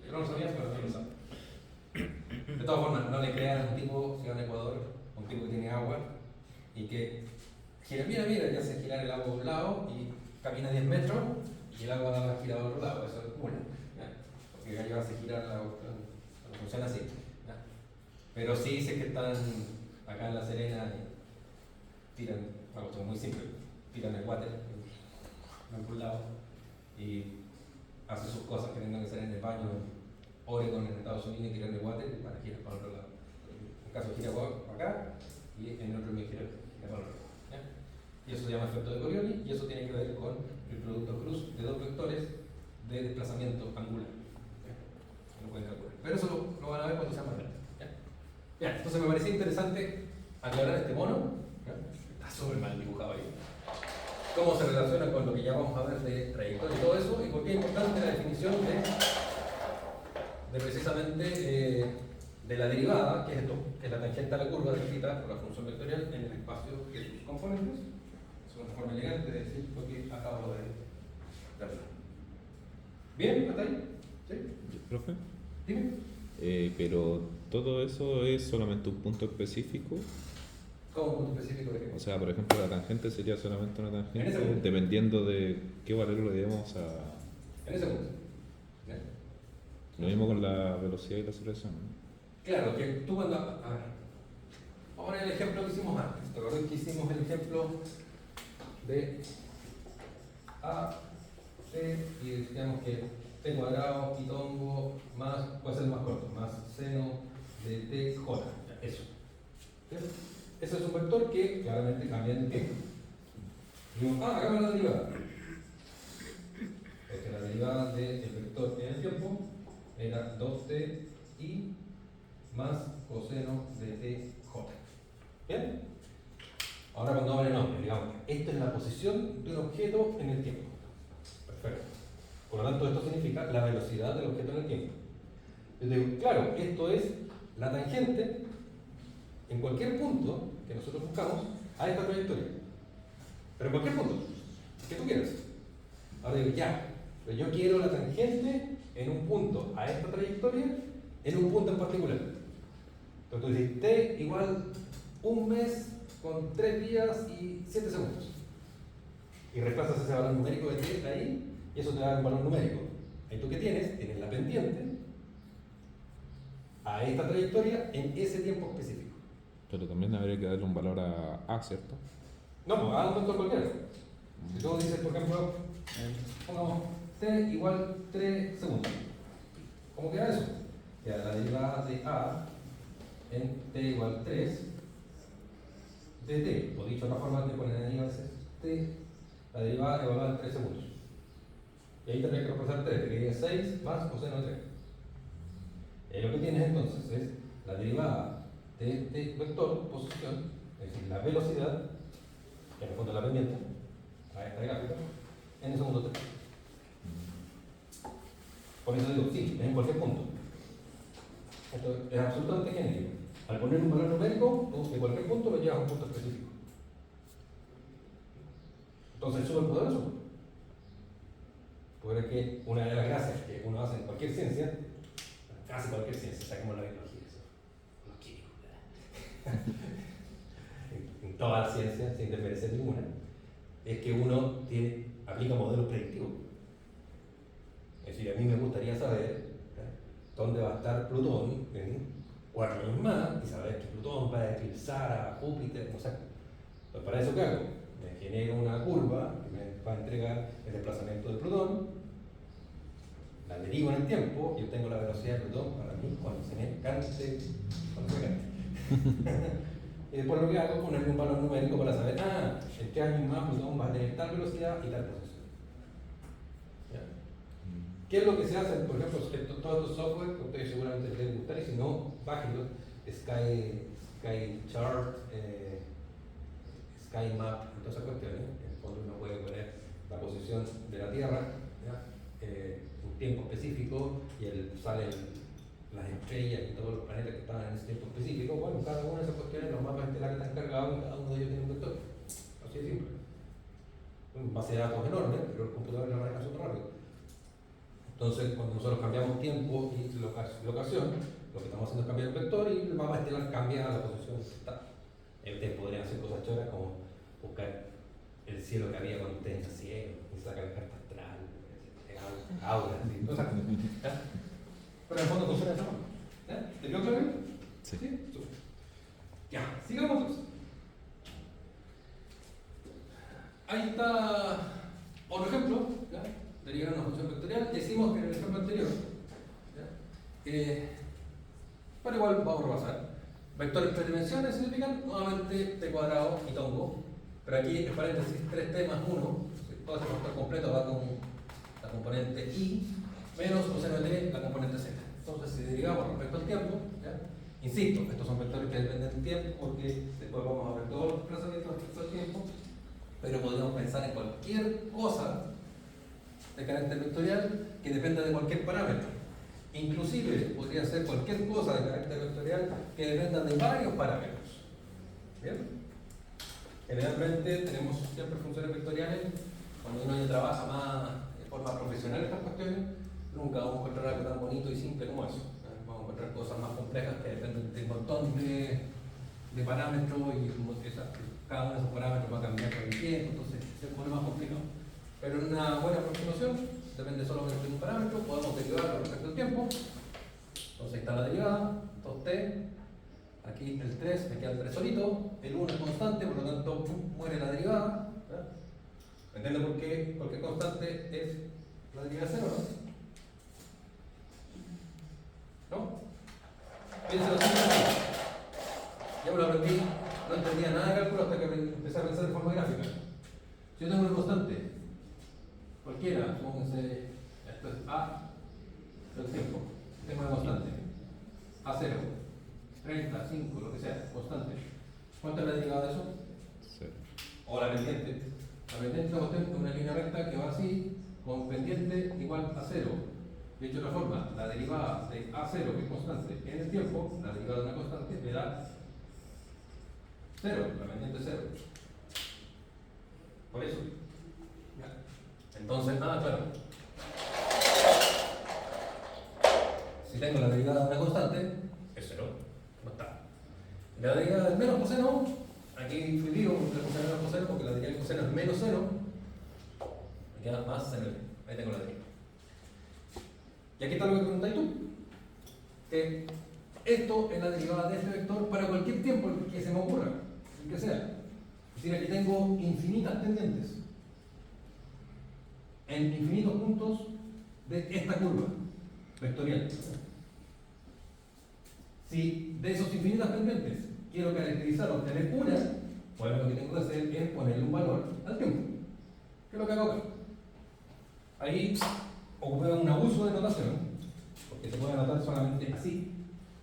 Yo no lo sabía, pero no lo saben. De todas formas, no le crean a un tipo, si va a Ecuador, un tipo que tiene agua y que gira, mira, y hace girar el agua de un lado y camina 10 metros y el agua gira al otro lado. Eso es una. Que gallo hace girar la cuestión, no funciona así. ¿Ya? Pero sí sé que están acá en La Serena y tiran, una cuestión muy simple, tiran el water, van por un lado y hacen sus cosas que tengan que ser en el baño, en Oregon, en Estados Unidos, y tiran el water y para girar para otro lado. En caso gira para acá y en otro gira para otro lado. ¿Ya? Y eso se llama efecto de Coriolis y eso tiene que ver con el producto cruz de dos vectores de desplazamiento angular. Lo pueden calcular. Pero eso lo van a ver cuando sean más grandes. ¿Ya? Entonces me parecía interesante aclarar este mono. ¿Ya? Está súper mal dibujado ahí. Cómo se relaciona con lo que ya vamos a ver de trayectoria y todo eso, y por qué es importante la definición de precisamente de la derivada, que es esto, que es la tangente a la curva descrita por la función vectorial en el espacio que sus componentes. Es una forma elegante de decir lo que acabo de hablar. ¿Bien? ¿Hasta ahí? ¿Sí? ¿Profe? Dime. Pero todo eso es solamente un punto específico. ¿Cómo un punto específico de qué? O sea, por ejemplo, la tangente sería solamente una En tangente ese punto. dependiendo de qué valor le demos a... En ese punto. ¿Ya? Lo mismo con la velocidad y la aceleración, ¿no? Claro, que tú cuando... A ver, vamos a poner el ejemplo que hicimos antes. ¿Te acuerdas que hicimos el ejemplo de A, C, y decíamos que T cuadrado, pitongo, más, puede ser el más corto, más seno de T, J. Ya, eso. ¿Sí? Ese es un vector que claramente cambia en el tiempo. Digo, acá va la derivada. Porque la derivada del vector en el tiempo era 2t i más coseno de t j. ¿Bien? Ahora cuando abre el nombre, digamos, esta es la posición de un objeto en el tiempo. Perfecto. Por lo tanto, esto significa la velocidad del objeto en el tiempo. Yo digo, claro, esto es la tangente en cualquier punto que nosotros buscamos a esta trayectoria. Pero en cualquier punto que tú quieras. Ahora digo, ya, pero yo quiero la tangente en un punto a esta trayectoria, en un punto en particular. Entonces tú dices, t igual un mes con 3 días y 7 segundos. Y reemplazas ese valor numérico de t ahí, y eso te da un valor numérico. Ahí tú que tienes, tienes la pendiente a esta trayectoria en ese tiempo específico. Pero también habría que darle un valor a, ¿cierto? No, pues haga un vector cualquiera. Si tú dices, por ejemplo, pongamos t igual 3 segundos. ¿Cómo queda eso? Queda la derivada de a en t igual 3 de t. O dicho de otra forma, te ponen ahí a veces t, la derivada evaluada en 3 segundos. Y ahí tendrías que reemplazar 3, te quedaría 6 más coseno de 3. Y lo que tienes entonces es la derivada de este vector, posición, es decir, la velocidad, que en el fondo es la pendiente, a esta gráfica, en el segundo término. Por eso digo, sí, es en cualquier punto. Esto es absolutamente genérico. Al poner un valor numérico, tú de cualquier punto lo llevas a un punto específico. Entonces es súper poderoso. Porque es que una de las gracias que uno hace en cualquier ciencia, casi cualquier ciencia, está como la biología, eso. en toda la ciencia, sin desmerecer ninguna, es que uno aplica modelos predictivos. Es decir, a mí me gustaría saber dónde va a estar Plutón en 4 años más y saber que Plutón va a eclipsar a Júpiter, no sé. Pues para eso, ¿qué hago? Me genero una curva que me va a entregar el desplazamiento de Plutón, la derivo en el tiempo y obtengo la velocidad de Plutón para mí cuando se me cante, cuando se me cante. Y después lo que hago es ponerle un valor numérico para saber, en qué años más Plutón va a tener tal velocidad y tal posición. ¿Ya? ¿Qué es lo que se hace? Por ejemplo, todos estos software, que a ustedes seguramente les debe gustar, y si no, bájenlos, SkyChart, SkyMap, todas esas cuestiones. En el fondo uno puede poner la posición de la Tierra, un tiempo específico, y salen las estrellas y todos los planetas que estaban en ese tiempo específico. Bueno, cada una de esas cuestiones, los mapas estelares están cargados y cada uno de ellos tiene un vector. Así de simple. En base de datos enorme, pero el computador la maneja súper rápido. Entonces, cuando nosotros cambiamos tiempo y locación, lo que estamos haciendo es cambiar el vector y el mapa estelar cambia la posición que está. Ustedes podrían hacer cosas choras como buscar el cielo que había cuando ustedes nacieron y sacar la carta astral, auras, y todas esas cosas. ¿Ya? Pero en el fondo funciona de esa forma. ¿Ya? ¿Te quedó claro? Sí. ¿Sí? Súper. Ya, sigamos entonces. Ahí está otro ejemplo, ¿ya? Derivar una función vectorial. Decimos que en el ejemplo anterior, pero igual vamos a repasar. Vectores tres dimensiones significan nuevamente t cuadrado y tongo, pero aquí en paréntesis 3t más 1, todo este vector completo va con la componente i menos coseno de la componente z. Entonces, si derivamos respecto al tiempo, ¿ya? Insisto, estos son vectores que dependen del tiempo porque después vamos a ver todos los desplazamientos respecto al tiempo, pero podríamos pensar en cualquier cosa de carácter vectorial que dependa de cualquier parámetro. Inclusive podría ser cualquier cosa de carácter vectorial que dependa de varios parámetros. ¿Bien? Generalmente tenemos siempre funciones vectoriales. Cuando uno ya trabaja más de forma profesional estas cuestiones, nunca vamos a encontrar algo tan bonito y simple como eso. Vamos a encontrar cosas más complejas que dependen de un montón de parámetros y cada uno de esos parámetros va a cambiar con el tiempo, entonces se pone más complicado. Pero en una buena aproximación, depende solamente de un parámetro, podemos derivarlo respecto al tiempo. Entonces ahí está la derivada, 2t, aquí el 3, me queda el 3 solito, el 1 es constante, por lo tanto muere la derivada. ¿Me entiendes por qué? Porque constante es la derivada de 0, ¿no? ¿No? Piénsalo así. Ya me lo aprendí, no entendía nada de cálculo hasta que empecé a pensar de forma gráfica. Si yo tengo una constante, cualquiera, supónganse, esto es A del tiempo, tengo una constante, A0, 30, 5, lo que sea, constante. ¿Cuánto es la derivada de eso? 0. O la pendiente. La pendiente es una línea recta que va así, con pendiente igual a 0. Dicho de otra forma, la derivada de A0, que es constante, en el tiempo, la derivada de una constante, me da 0, la pendiente es 0. Por eso. Entonces, claro. Si tengo la derivada de una constante, es 0. No está. Y la derivada del menos coseno, aquí fui vivo entre coseno y menos coseno, porque la derivada del coseno es menos 0. Me queda más seno. Ahí tengo la derivada. Y aquí está lo que preguntáis tú. Que esto es la derivada de este vector para cualquier tiempo que se me ocurra, el que sea. Es decir, aquí tengo infinitas pendientes en infinitos puntos de esta curva vectorial. Si de esos infinitas pendientes quiero caracterizar o obtener una, pues lo que tengo que hacer es ponerle un valor al tiempo. ¿Qué es lo que hago acá? Ahí ocupé un abuso de notación, porque se puede anotar solamente así,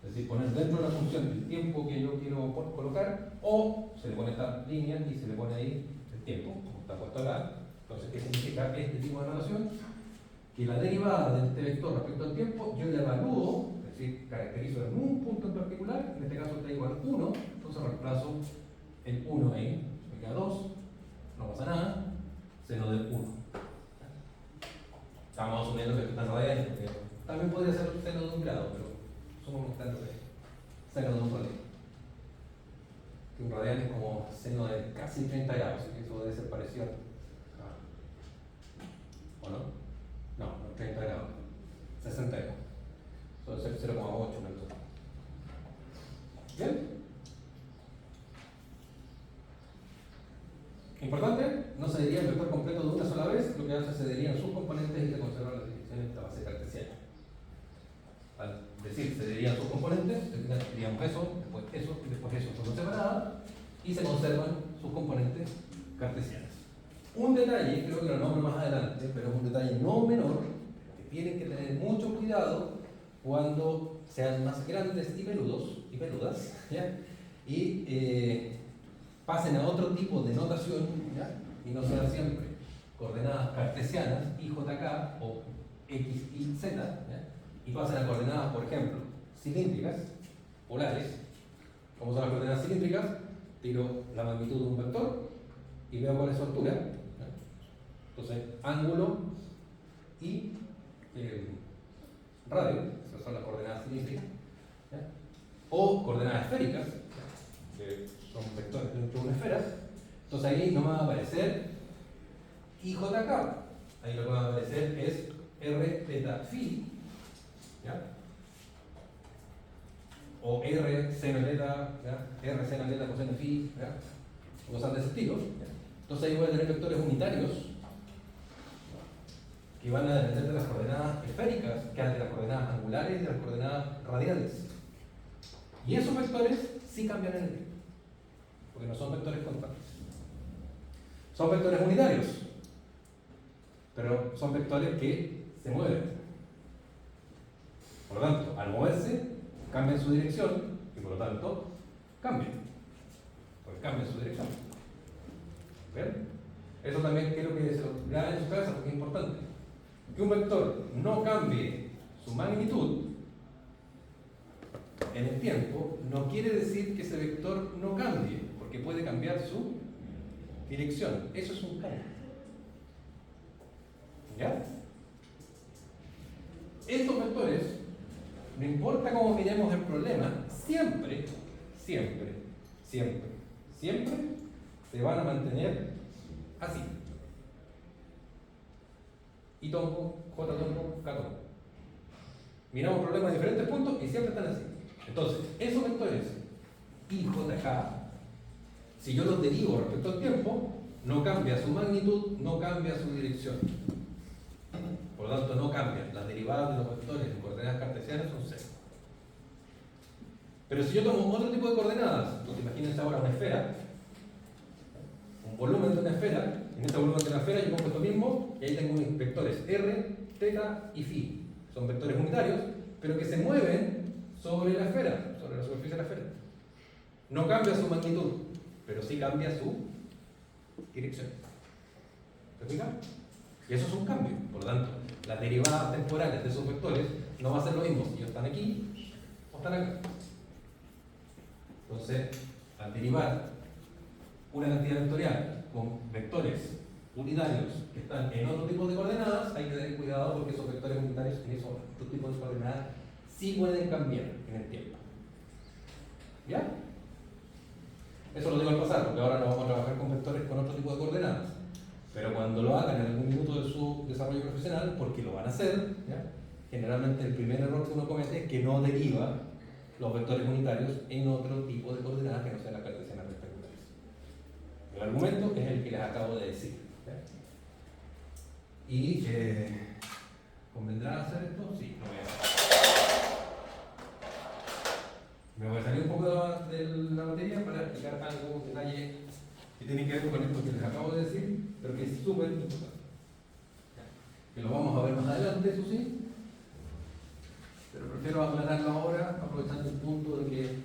es decir, poner dentro de la función el tiempo que yo quiero colocar, o se le pone esta línea y se le pone ahí el tiempo, como está puesto acá. Entonces, ¿qué significa este tipo de notación? Que la derivada de este vector respecto al tiempo, yo la evalúo, es decir, caracterizo en un punto en particular, en este caso está igual a 1, entonces reemplazo el 1 ahí, me queda 2, no pasa nada, seno del 1. Estamos asumiendo que esto está en radianes, porque también podría ser seno de un grado, pero somos estándares de seno de un radio. un radian es como seno de casi 30 grados, así que eso debe ser parecido ¿o no? No, no 30 grados, 60 grados. Eso debe ser 0,8 metros. ¿Bien? Importante, no se deriva el vector completo de una sola vez, lo que hace es se derivan sus componentes y se conservan las definiciones de la base cartesiana. Al decir se derivan sus componentes, diríamos eso, y después eso en forma separada, y se conservan sus componentes cartesianas. Un detalle, creo que lo nombro más adelante, pero es un detalle no menor, que tienen que tener mucho cuidado cuando sean más grandes y peludas, ¿ya? Y pasen a otro tipo de notación, ¿ya? Y no sean siempre coordenadas cartesianas, IJK o X, Y, Z, ¿ya? Y pasen a coordenadas, por ejemplo, cilíndricas, polares. ¿Cómo son las coordenadas cilíndricas? Tiro la magnitud de un vector y veo cuál es su altura, ¿ya? Entonces, ángulo y radio, esas son las coordenadas cilíndricas, ¿ya? O coordenadas esféricas, ¿ya? Que son vectores dentro de una esfera. Entonces ahí no va a aparecer IJK, ahí lo que va a aparecer es R θ phi, ¿ya? O R seno θ, ¿ya? R seno θ coseno phi, ¿ya? Cosas de ese estilo, ¿ya? Entonces ahí voy a tener vectores unitarios que van a depender de las coordenadas esféricas, que de las coordenadas angulares y de las coordenadas radiales. Y esos vectores sí cambian en el tiempo, porque no son vectores constantes. Son vectores unitarios, pero son vectores que se mueven. Por lo tanto, al moverse, cambian su dirección y por lo tanto, cambian. Porque cambian su dirección. ¿Bien? Eso también quiero que se lo graben en su cabeza porque es importante. Que un vector no cambie su magnitud en el tiempo no quiere decir que ese vector no cambie, porque puede cambiar su dirección. Eso es un cambio. ¿Ya? Estos vectores, no importa cómo miremos el problema, siempre se van a mantener así. Y tombo, J tombo, K tombo. Miramos problemas de diferentes puntos y siempre están así. Entonces, esos vectores I, J, K, si yo los derivo respecto al tiempo, no cambia su magnitud, no cambia su dirección. Por lo tanto, no cambian. Las derivadas de los vectores en coordenadas cartesianas son cero. Pero si yo tomo otro tipo de coordenadas, entonces imagínense ahora una esfera, un volumen de una esfera, en este volumen de la esfera yo pongo esto mismo, y ahí tengo unos vectores R, θ y φ. Son vectores unitarios, pero que se mueven sobre la esfera, sobre la superficie de la esfera. No cambia su magnitud, pero sí cambia su dirección. ¿Se fijan? Y eso es un cambio. Por lo tanto, las derivadas temporales de esos vectores no va a ser lo mismo si ellos están aquí o están acá. Entonces, al derivar una cantidad vectorial con vectores unitarios que están en otro tipo de coordenadas, hay que tener cuidado porque esos vectores unitarios en esos otros tipos de coordenadas sí pueden cambiar en el tiempo. ¿Ya? Eso lo digo al pasar, porque ahora no vamos a trabajar con vectores con otro tipo de coordenadas. Pero cuando lo hagan en algún minuto de su desarrollo profesional, porque lo van a hacer, ¿ya? Generalmente el primer error que uno comete es que no deriva los vectores unitarios en otro tipo de coordenadas que no sean las cartesianas rectangulares. El argumento es el que les acabo de decir. ¿Ya? Y ¿convendrá hacer esto? Sí, lo voy a hacer. Me voy a salir un poco de la materia para explicar algo, un detalle que tiene que ver con esto que les acabo de decir, pero que es súper importante. Que lo vamos a ver más adelante, eso sí, pero prefiero aclararlo ahora, aprovechando el punto de que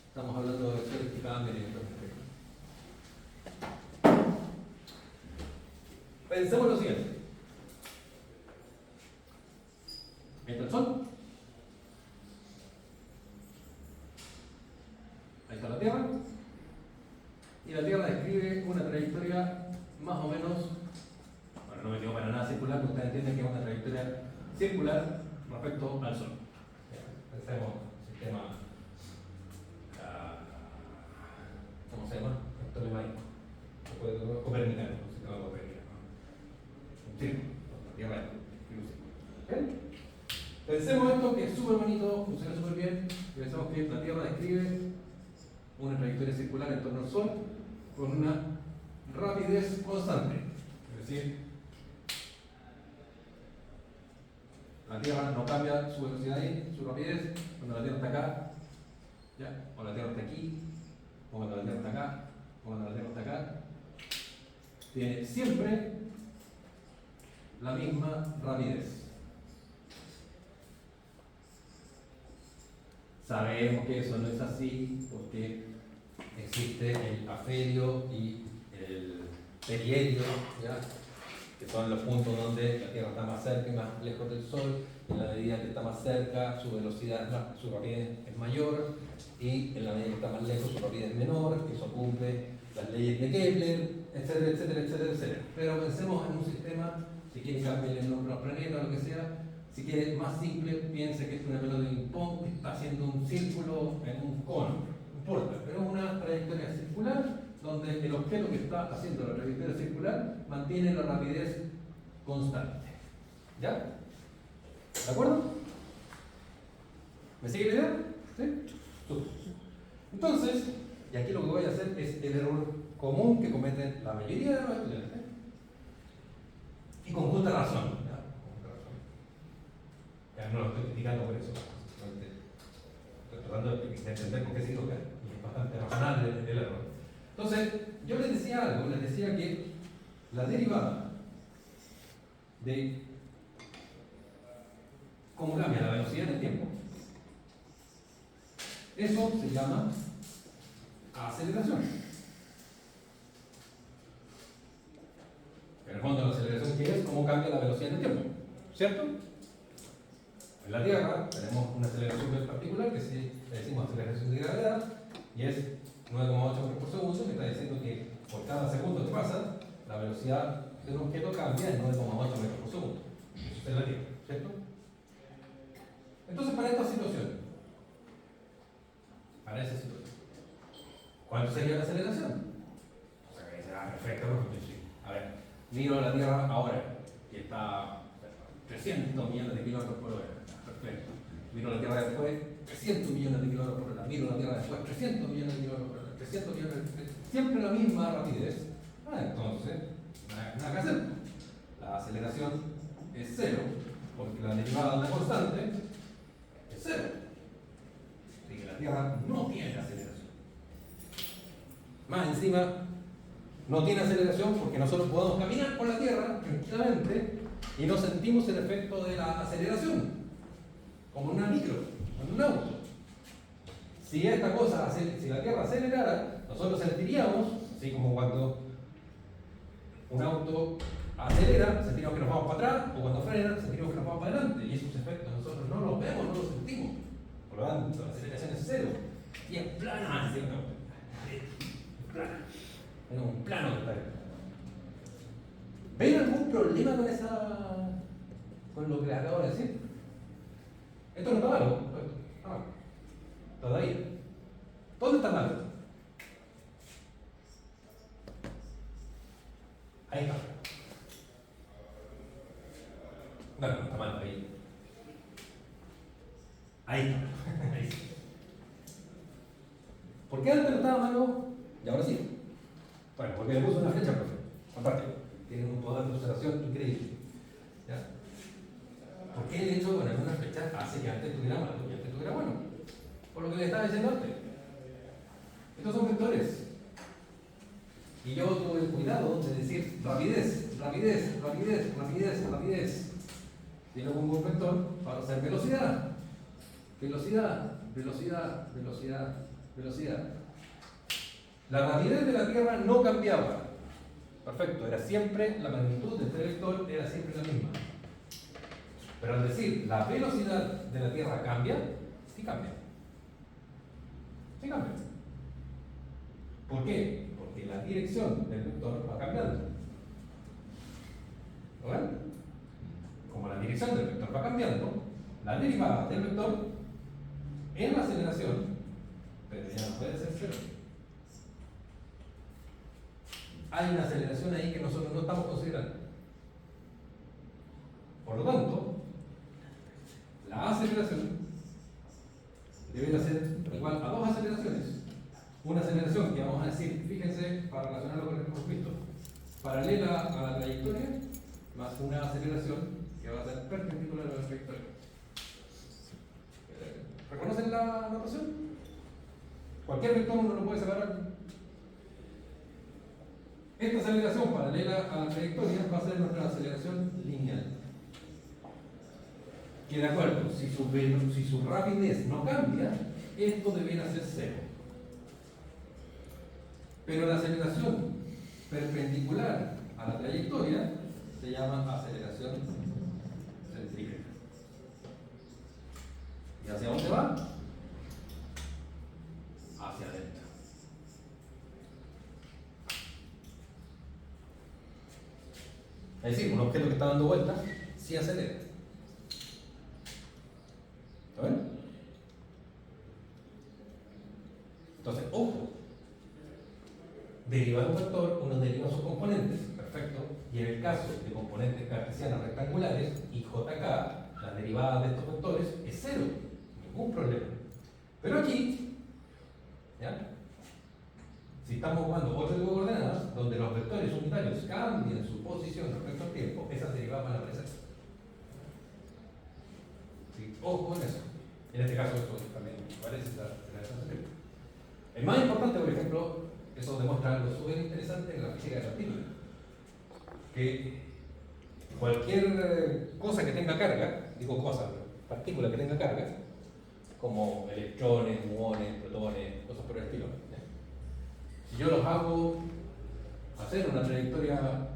estamos hablando de vectores que cambian y vectores que cambian. Pensemos lo siguiente. Ahí está el Sol. Ahí está la Tierra. Y la Tierra describe una trayectoria más o menos, bueno, no me digo para nada circular, pero ustedes entienden que es una trayectoria circular respecto al Sol. Pensemos sistema Pensemos esto que es súper bonito, funciona súper bien. Pensamos que la Tierra describe una trayectoria circular en torno al Sol con una rapidez constante. Es decir, la Tierra no cambia su velocidad y su rapidez cuando la Tierra está acá, ¿ya? O la Tierra está aquí, o cuando la Tierra está acá, o cuando la Tierra está acá. Tiene siempre la misma rapidez. Sabemos que eso no es así porque existe el afelio y el perihelio, ¿ya? Que son los puntos donde la Tierra está más cerca y más lejos del Sol. En la medida que está más cerca, su velocidad, su rapidez es mayor, y en la medida que está más lejos, su rapidez es menor. Eso cumple las leyes de Kepler, etcétera, etcétera, etcétera, etcétera. Pero pensemos en un sistema, si quiere cambiar el nombre a los planetas o lo que sea. Si quiere más simple, piense que es una pelota de ping-pong que está haciendo un círculo en un cono, no importa, pero es una trayectoria circular donde el objeto que está haciendo la trayectoria circular mantiene la rapidez constante. ¿Ya? ¿De acuerdo? ¿Me sigue la idea? ¿Sí? Súper. Entonces, y aquí lo que voy a hacer es el error común que cometen la mayoría de los estudiantes y con justa razón. Ya no lo estoy criticando por eso, estoy tratando de entender por qué se equivoca y es bastante razonable el error. Entonces, yo les decía algo, les decía que la derivada de cómo cambia la velocidad del tiempo, eso se llama aceleración. En el fondo, la aceleración, ¿qué es? Cómo cambia la velocidad del tiempo, ¿cierto? En la Tierra tenemos una aceleración bien particular que le decimos aceleración de gravedad y es 9,8 metros por segundo, que está diciendo que por cada segundo que pasa, la velocidad de un objeto cambia en 9,8 metros por segundo. Eso es la Tierra, ¿cierto? Entonces, para esta situación, para esa situación, ¿cuánto sería la aceleración? O sea, que será perfecto, sí. A ver, miro la Tierra ahora, que está 300 millones de kilómetros por hora. Perfecto. Miro la Tierra después, 300 millones de kilómetros por hora. Miro la Tierra después, 300 millones de kilómetros por hora. 300 millones siempre la misma rapidez. Entonces, nada que hacer. La aceleración es cero, porque la derivada de una constante es cero. Así que la Tierra no tiene aceleración. Más encima, no tiene aceleración porque nosotros podemos caminar por la Tierra tranquilamente y no sentimos el efecto de la aceleración. Como en una micro, en un auto. Si esta cosa, si la Tierra acelerara, nosotros sentiríamos, así como cuando un auto acelera, sentimos que nos vamos para atrás, o cuando frena, sentimos que nos vamos para adelante. Y esos efectos nosotros no los vemos, no los sentimos. Por lo tanto, la aceleración es cero. Y es plana, ¿cierto? Es plana. Es un plano que está ahí. ¿Ven algún problema con lo que les acabo de decir? Esto no está malo, está malo. Todavía. ¿Dónde está malo? Ahí está. No está malo ahí. Ahí está. Ahí sí. ¿Por qué antes no estaba malo y ahora sí? Bueno, porque le puso una flecha, profe. Aparte, tiene un poder de observación increíble. ¿Ya? ¿Por qué el hecho de poner una flecha hace que antes estuviera malo y antes estuviera bueno? Por lo que le estaba diciendo antes. Estos son vectores. Y yo tuve el cuidado de decir rapidez, rapidez, rapidez, rapidez, rapidez. Y luego pongo un vector para hacer velocidad. Velocidad, velocidad, velocidad, velocidad. La rapidez de la Tierra no cambiaba. Perfecto, era siempre, la magnitud de este vector era siempre la misma. Pero al decir la velocidad de la Tierra cambia, sí cambia. Sí cambia. ¿Por qué? Porque la dirección del vector va cambiando. ¿Lo ven? Como la dirección del vector va cambiando, la derivada del vector en la aceleración, pero ya no puede ser cero. Hay una aceleración ahí que nosotros no estamos considerando. Por lo tanto, la aceleración debería ser igual a dos aceleraciones. Una aceleración que vamos a decir, fíjense, para relacionarlo con lo que hemos visto, paralela a la trayectoria, más una aceleración que va a ser perpendicular a la trayectoria. ¿Reconocen la notación? Cualquier vector uno lo puede separar. Esta aceleración paralela a la trayectoria va a ser nuestra aceleración lineal. Que de acuerdo, si su rapidez no cambia, esto debiera ser cero. Pero la aceleración perpendicular a la trayectoria se llama aceleración centrípeta. ¿Y hacia dónde va? Hacia adentro. Es decir, un objeto que está dando vueltas sí acelera. ¿Lo ven? Entonces, ojo. Derivar un vector, uno deriva sus componentes, perfecto, y en el caso de componentes cartesianos rectangulares, y JK, la derivada de estos vectores es cero, ningún problema. Pero aquí, ¿ya? Si estamos jugando otro tipo de coordenadas, donde los vectores unitarios cambian su posición respecto al tiempo, esas derivadas van a aparecer. ¿Sí? Ojo con eso. En este caso, eso también parece la aceleración centrípeta. El más importante, por ejemplo, eso demuestra algo súper interesante en la física de partículas. Que cualquier cosa que tenga carga, digo cosa, partícula que tenga carga, como electrones, muones, protones, cosas por el estilo, ¿ya? Si yo los hago hacer una trayectoria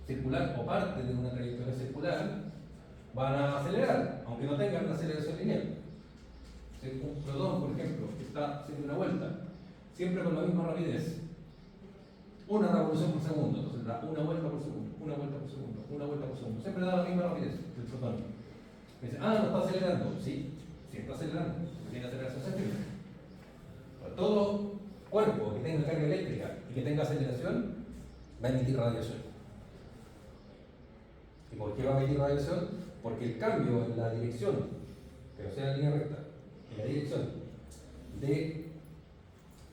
circular o parte de una trayectoria circular, van a acelerar, aunque no tengan una aceleración lineal. Si un protón, por ejemplo, que está haciendo una vuelta, siempre con la misma rapidez, una revolución por segundo, entonces da una vuelta por segundo, una vuelta por segundo, una vuelta por segundo, siempre da la misma rapidez el protón. Me dice, no está acelerando, sí está acelerando, tiene aceleración centrípeta. Todo cuerpo que tenga carga eléctrica y que tenga aceleración va a emitir radiación. ¿Y por qué va a emitir radiación? Porque el cambio en la dirección, que no sea en línea recta, en la dirección de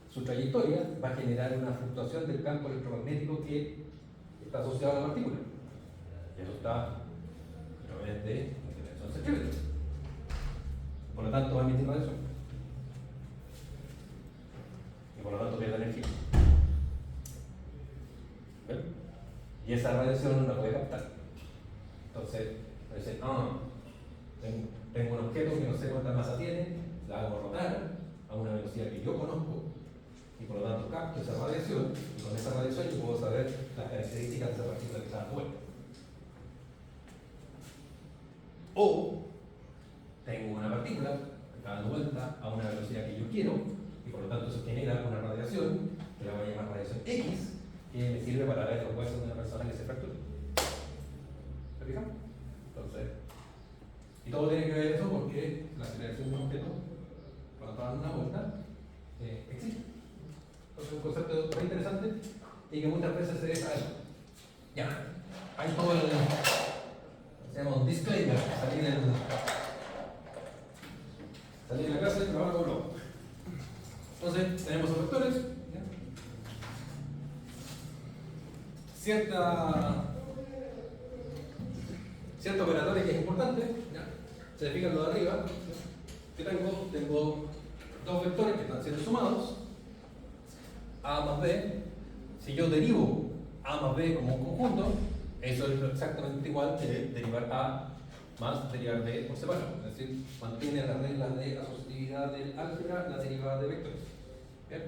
su trayectoria va a generar una fluctuación del campo electromagnético que está asociado a la partícula. Y eso está a través de aceleración centrípeta. Por lo tanto, va a emitir radiación. Y por lo tanto, pierde energía. ¿Ven? Y esa radiación no la puede captar. Entonces, dicen, tengo un objeto que no sé cuánta masa tiene, la hago rotar a una velocidad que yo conozco, y por lo tanto capto esa radiación, y con esa radiación yo puedo saber las características de esa partícula que está dando vuelta. O tengo una partícula que está dando vuelta a una velocidad que yo quiero, y por lo tanto eso genera una radiación, que la voy a llamar radiación X, que me sirve para ver los huesos de una persona que se fractura. ¿Se fijan? Entonces, y todo tiene que ver eso porque la aceleración de un objeto, cuando está dando una vuelta, existe. Entonces es un concepto muy interesante y que muchas veces se deja eso. Ya, hay todo el, se llama un disclaimer, salir de la clase y trabajar con blogs. Entonces, tenemos los vectores, ¿ya? Cierto operatorio que es importante, ¿ya? Se fijan lo de arriba, ¿ya? Que tengo dos vectores que están siendo sumados, A más B. Si yo derivo A más B como un conjunto, eso es exactamente igual que derivar A más derivar B por separado. Es decir, mantiene las reglas de asociatividad del álgebra, la derivada de vectores. ¿Bien?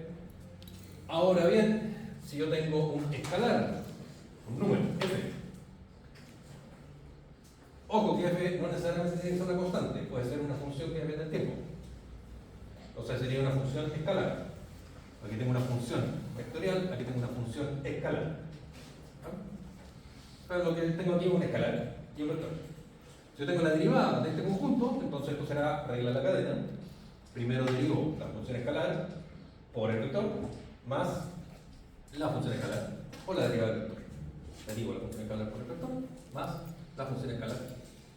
Ahora bien, si yo tengo un escalar, un número, f. Ojo que f no necesariamente tiene que ser una constante, puede ser una función que depende del tiempo. O sea, sería una función escalar. Aquí tengo una función vectorial, aquí tengo una función escalar. ¿No? Pero lo que tengo aquí es un escalar y un vector. Si yo tengo la derivada de este conjunto, entonces esto será regla de la cadena. Primero derivo la función escalar por el vector más la función escalar por la derivada del vector. Derivo la función escalar por el vector más la función escalar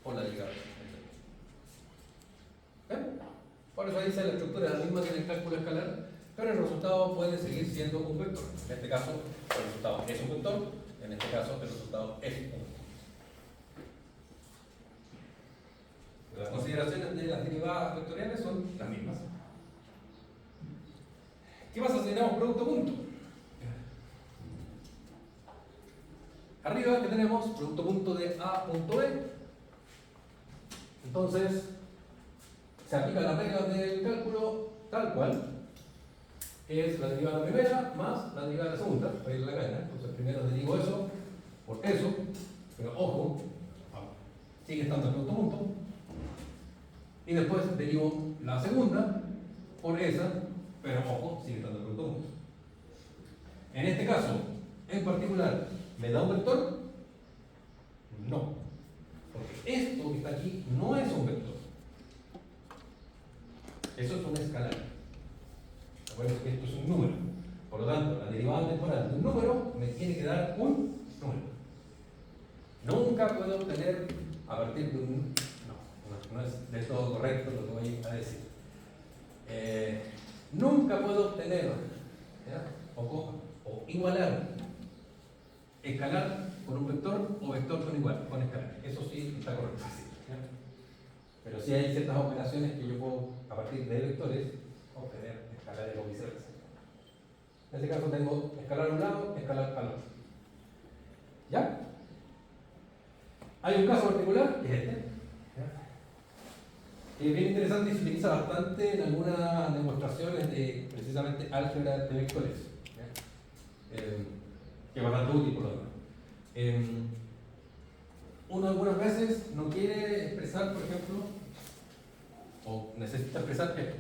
por la derivada del vector. Por eso dice la estructura es la misma que en el cálculo escalar, pero el resultado puede seguir siendo un vector. En este caso, el resultado es un vector, en este caso, el resultado es un vector. Las consideraciones de las derivadas vectoriales son las mismas. ¿Qué pasa si tenemos producto punto? Arriba que tenemos producto punto de A punto B. Entonces, se aplica la regla del cálculo tal cual, que es la derivada primera más la derivada segunda, para ir a la cadena. Entonces, primero derivo eso por eso, pero ojo, sigue estando el producto punto. Y después derivo la segunda por esa, pero ojo, sigue estando el producto punto. En este caso, en particular, ¿me da un vector? No. Porque esto que está aquí no es un vector. Eso es un escalar. Recuerden que esto es un número. Por lo tanto, la derivada temporal de un número me tiene que dar un número. Nunca puedo obtener a partir de un... No es del todo correcto lo que voy a decir. Nunca puedo obtener o igualar escalar con un vector o vector con escalar. Eso sí está correcto. Pero sí hay ciertas operaciones que yo puedo, a partir de vectores, obtener escalares o viceversa. En este caso tengo escalar a un lado, escalar al otro. ¿Ya? Hay un caso particular, que es este. Que es bien interesante y se utiliza bastante en algunas demostraciones de precisamente álgebra de vectores. Que es bastante útil por lo demás. Uno algunas veces no quiere expresar, por ejemplo, o necesita expresar esto.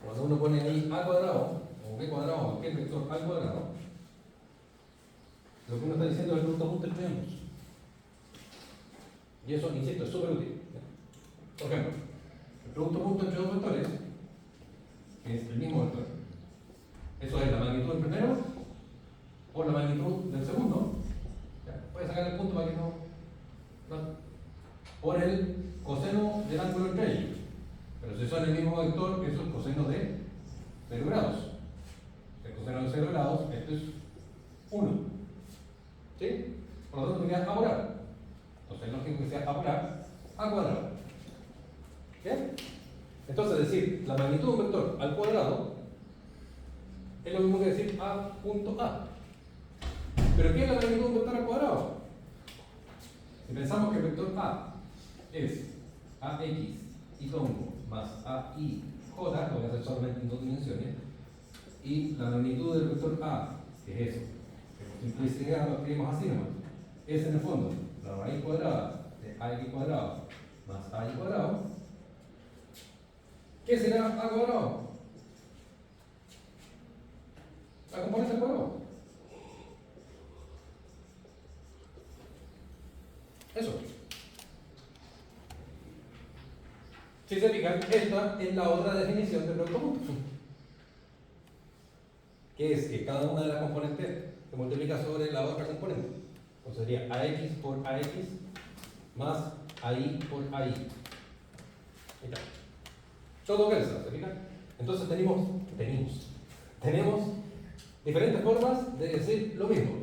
Cuando uno pone ahí a cuadrado, o b cuadrado, o cualquier vector al cuadrado, lo que uno está diciendo es el producto punto entre ambos. Y eso, insisto, es súper útil. Por ejemplo, el producto punto entre dos vectores es el mismo vector. Eso es la magnitud del primero por la magnitud del segundo. Voy a sacar el punto para que no. Por el coseno del ángulo entre ellos. Pero si son el mismo vector, eso es coseno de 0 grados. El coseno de 0 grados, esto es 1. ¿Sí? Por lo tanto, sería a polar. Entonces es lógico que sea a polar a cuadrado. ¿Bien? Entonces, decir la magnitud de un vector al cuadrado es lo mismo que decir a punto A. ¿Pero qué es la magnitud de un vector al cuadrado? Si pensamos que el vector A es AX y tongo más AI J, lo voy a hacer solamente en dos dimensiones, y la magnitud del vector A, que es eso, que por simplicidad lo escribimos así nomás, es en el fondo la raíz cuadrada de AX cuadrado más AI cuadrado. ¿Qué será A cuadrado? La componente al cuadrado. Eso. Si se fijan, esta es la otra definición del producto punto. Que es que cada una de las componentes se multiplica sobre la otra componente. Entonces sería AX por AX más AI por AI. Ahí está. Todo calza, ¿se fijan? Entonces tenemos diferentes formas de decir lo mismo.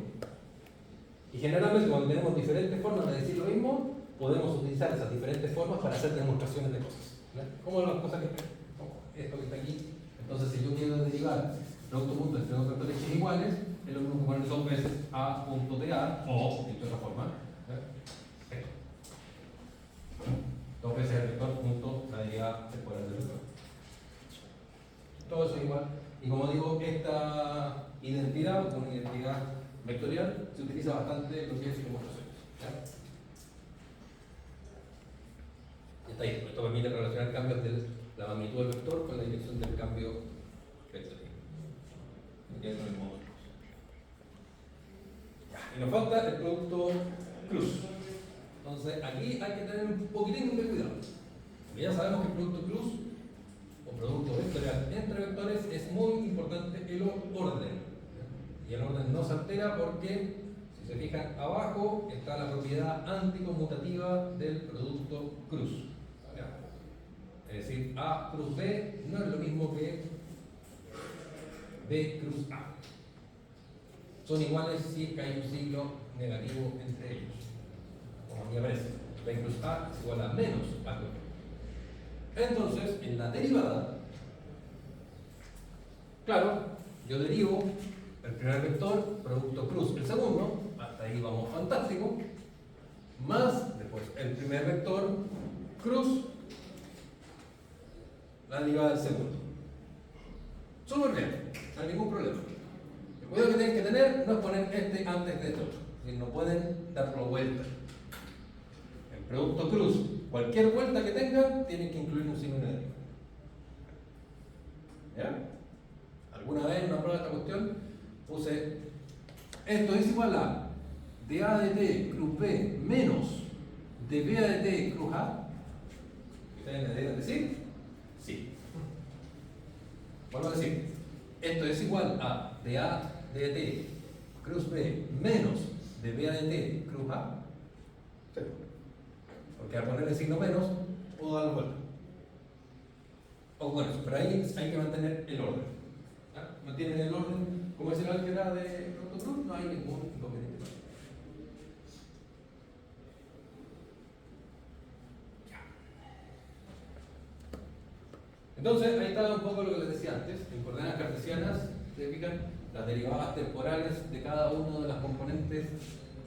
Y generalmente cuando tenemos diferentes formas de decir lo mismo, podemos utilizar esas diferentes formas para hacer demostraciones de cosas. ¿No? Como las cosas como esto que está aquí. Entonces si yo quiero derivar producto punto entre dos vectores x iguales, es lo mismo que poner dos veces a punto de a, o, dicho de otra forma, esto. Dos veces el vector punto la derivada temporal del vector. Todo eso es igual. Y como digo, esta identidad, o una identidad vectorial, se utiliza bastante en lo que es demostraciones. Está ahí. Esto permite relacionar cambios de la magnitud del vector con la dirección del cambio vectorial. Y nos falta el producto cruz. Entonces aquí hay que tener un poquitín de cuidado. Porque ya sabemos que el producto cruz o producto vectorial entre vectores es muy importante el orden. Y el orden no se altera porque, si se fijan abajo, está la propiedad anticonmutativa del producto cruz. Es decir, A cruz B no es lo mismo que B cruz A. Son iguales si es que hay un signo negativo entre ellos. Como aquí aparece, B cruz A es igual a menos A cruz B. Entonces, en la derivada, claro, yo derivo el primer vector, producto cruz, el segundo, hasta ahí vamos fantástico, más después el primer vector, cruz, la derivada del segundo. Súper bien, no hay ningún problema. El cuidado que tienen que tener no es poner este antes de este otro, si no pueden darlo vuelta. El producto cruz, cualquier vuelta que tenga, tienen que incluir un signo negativo. ¿Ya? Alguna vez en una prueba de esta cuestión puse esto es igual a de A de T cruz B menos de B A de T cruz A. ¿Ustedes me deben decir? Sí. Vuelvo a decir, esto es igual a de A de T cruz B menos de B A de T cruz A. Sí. Porque al poner el signo menos puedo dar la vuelta. O bueno, pero ahí hay que mantener el orden. ¿Ya? Mantienen el orden como es el álgebra de producto cruz, no hay ningún inconveniente. Entonces, ahí está un poco lo que les decía antes. En coordenadas cartesianas se fijan las derivadas temporales de cada uno de las componentes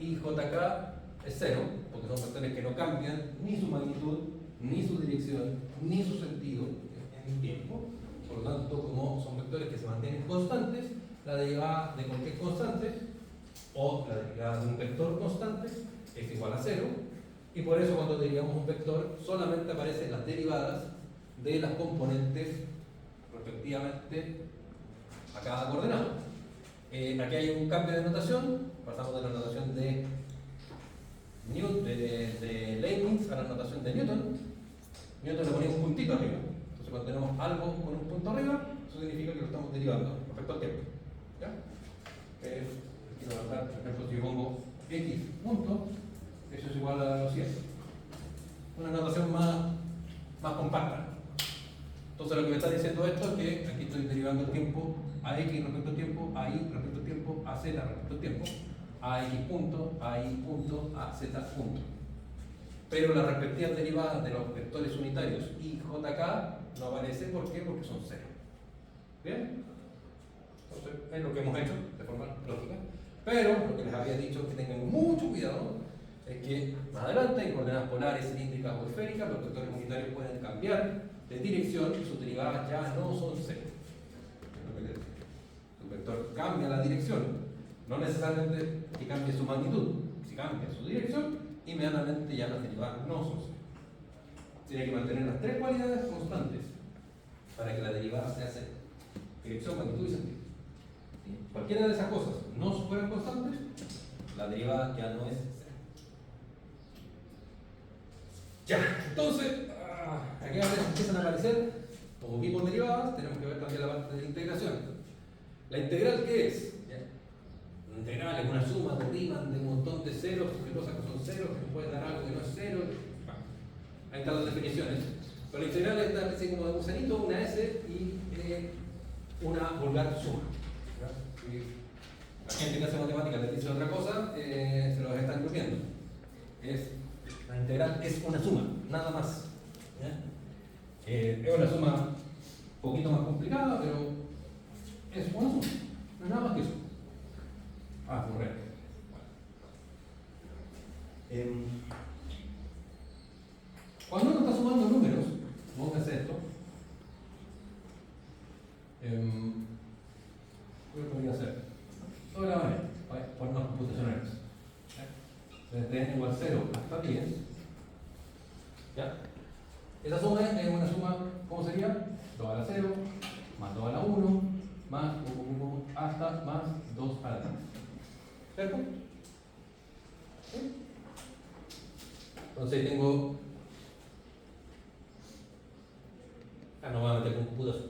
I, J, K es cero, porque son vectores que no cambian ni su magnitud, ni su dirección, ni su sentido en el tiempo. Por lo tanto, como son vectores que se mantienen constantes, la derivada de cualquier constante o la derivada de un vector constante es igual a cero, y por eso cuando derivamos un vector solamente aparecen las derivadas de las componentes respectivamente a cada coordenada. Aquí hay un cambio de notación, pasamos de la notación de Leibniz a la notación de Newton. Newton le ponía un puntito arriba, entonces cuando tenemos algo con un punto arriba, eso significa que lo estamos derivando respecto al tiempo. ¿Ya? Quiero anotar, por ejemplo, si yo pongo x punto, eso es igual a lo siguiente. Una notación más compacta. Entonces lo que me está diciendo esto es que aquí estoy derivando el tiempo a x respecto al tiempo, a y respecto al tiempo, a z respecto al tiempo, a x punto, a y punto, a z punto. Pero las respectivas derivadas de los vectores unitarios y jk no aparecen. ¿Por qué? Porque son cero. ¿Bien? Entonces es lo que hemos hecho de forma lógica. Pero lo que les había dicho es que tengan mucho cuidado es que más adelante en coordenadas polares, cilíndricas o esféricas los vectores unitarios pueden cambiar de dirección y sus derivadas ya no son cero. El vector cambia la dirección, no necesariamente que cambie su magnitud. Si cambia su dirección, inmediatamente ya las derivadas no son cero. Tiene que mantener las tres cualidades constantes para que la derivada sea cero: dirección, magnitud y sentido. Si cualquiera de esas cosas no fueran constantes, la derivada ya no es cero. Ya, entonces, aquí empiezan a aparecer como tipos derivadas. Tenemos que ver también la parte de la integración. ¿La integral qué es? ¿Ya? La integral es una suma de Riemann de un montón de ceros, de cosas que son ceros, que pueden dar algo que no es cero. Ahí están las definiciones. Pero la integral es una especie como de gusanito, una S y una vulgar suma. Si la gente que hace matemáticas les dice otra cosa, se los están copiando. La integral es una suma, nada más. ¿Ya? Es una suma un poquito más complicada, pero es una suma, no es nada más que eso. Correcto. Cuando uno está sumando números, póngase esto. ¿Qué podría hacer? Sobre la manera, por más computacionales. Desde n igual 0 hasta 10. ¿Ya? Esa suma es una suma, ¿cómo sería? 2 a la 0, más 2 a la 1, más hasta más 2 a la 10. ¿Cierto? ¿Sí? Entonces tengo... no voy a meter con computación.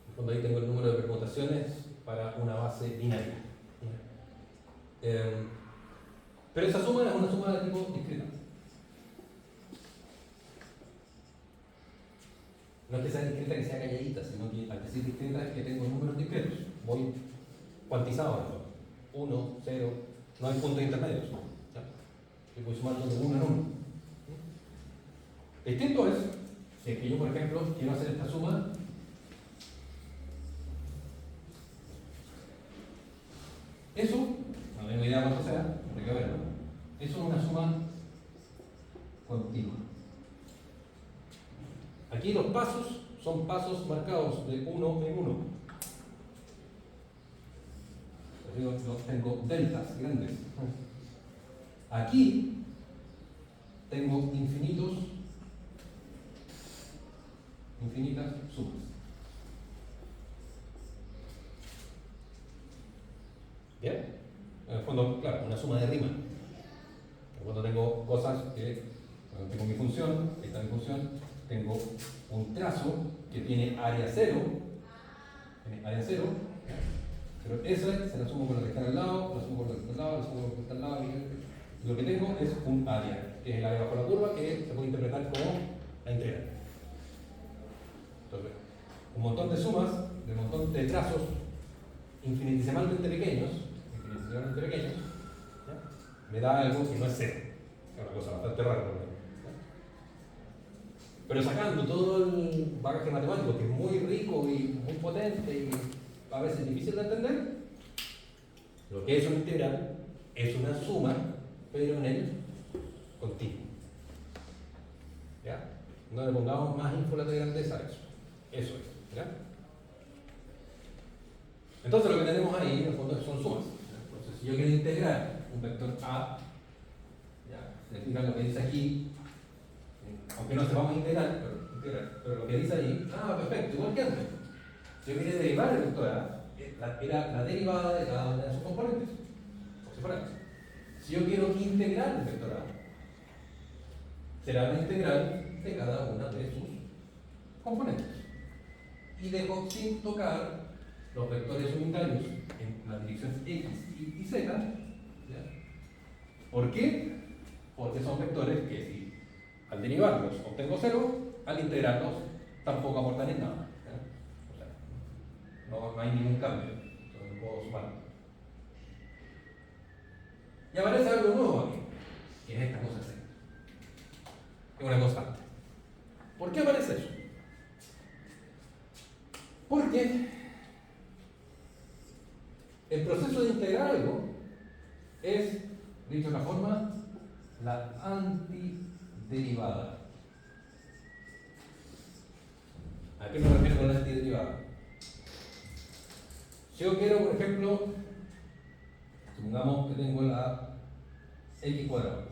En fondo ahí tengo el número de permutaciones para una base binaria. Pero esa suma es una suma de tipo discreta. No es que sea discreta que sea calladita, sino que al decir discreta es que tengo números discretos. Voy cuantizado en todo. 1, 0, no hay puntos intermedios. ¿Ya? Yo voy sumando de uno en uno. Distinto es que yo, por ejemplo, quiero hacer esta suma. Eso, no tengo idea cuánto sea, hay que verlo. Eso es una suma continua. Aquí los pasos son pasos marcados de uno en uno. Tengo deltas grandes. Aquí tengo infinitas sumas. ¿Bien? En el fondo, claro, una suma de rima. Cuando tengo cosas que, cuando tengo mi función, esta es mi función, tengo un trazo que tiene área 0, pero esa se la sumo con lo que está al lado, la sumo con lo que está al lado, la sumo con lo que está al lado, y lo que tengo es un área, que es el área bajo la curva, que se puede interpretar como la integral. Entonces, un montón de sumas, de un montón de trazos infinitesimalmente pequeños, ¿ya? Me da algo que no es cero. Es una cosa bastante rara. Pero sacando todo el bagaje matemático, que es muy rico y muy potente y a veces difícil de entender, lo que es una integral es una suma, pero en el continuo. ¿Ya? No le pongamos más ínfulas de grandeza a eso. Eso es. ¿Ya? Entonces lo que tenemos ahí, en el fondo, son sumas. Entonces, si yo quiero integrar un vector A, ya, se fijan lo que dice aquí, aunque no sepamos integrar, pero lo que dice ahí, perfecto, igual que antes. Si yo quería derivar el vector A, era la derivada de cada una de sus componentes, por separado. Si yo quiero integrar el vector A, será la integral de cada una de sus componentes. Y dejo sin tocar los vectores unitarios en las direcciones X y Z. ¿Ya? ¿Por qué? Porque son vectores que si al derivarlos obtengo 0, al integrarlos tampoco aportan en nada. O sea, no hay ningún cambio, entonces no puedo sumar. Y aparece algo nuevo aquí, que es esta cosa C. Es una constante. ¿Por qué aparece eso? Porque el proceso de integrar algo es, dicho de una forma, la antiderivada. ¿A qué me refiero con la antiderivada? Si yo quiero, por ejemplo, supongamos que tengo la x cuadrado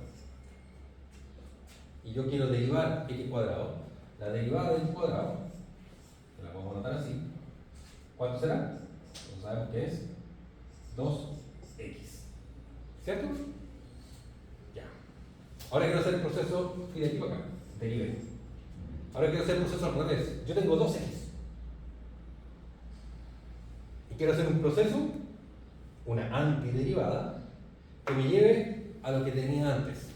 y yo quiero derivar x cuadrado, la derivada de x cuadrado, que la podemos anotar así, ¿cuánto será? Pues sabemos que es 2x. ¿Cierto? Ya. Ahora quiero hacer el proceso y de aquí para acá, derive. Ahora quiero hacer el proceso al revés. Yo tengo 2x. Y quiero hacer un proceso, una antiderivada, que me lleve a lo que tenía antes.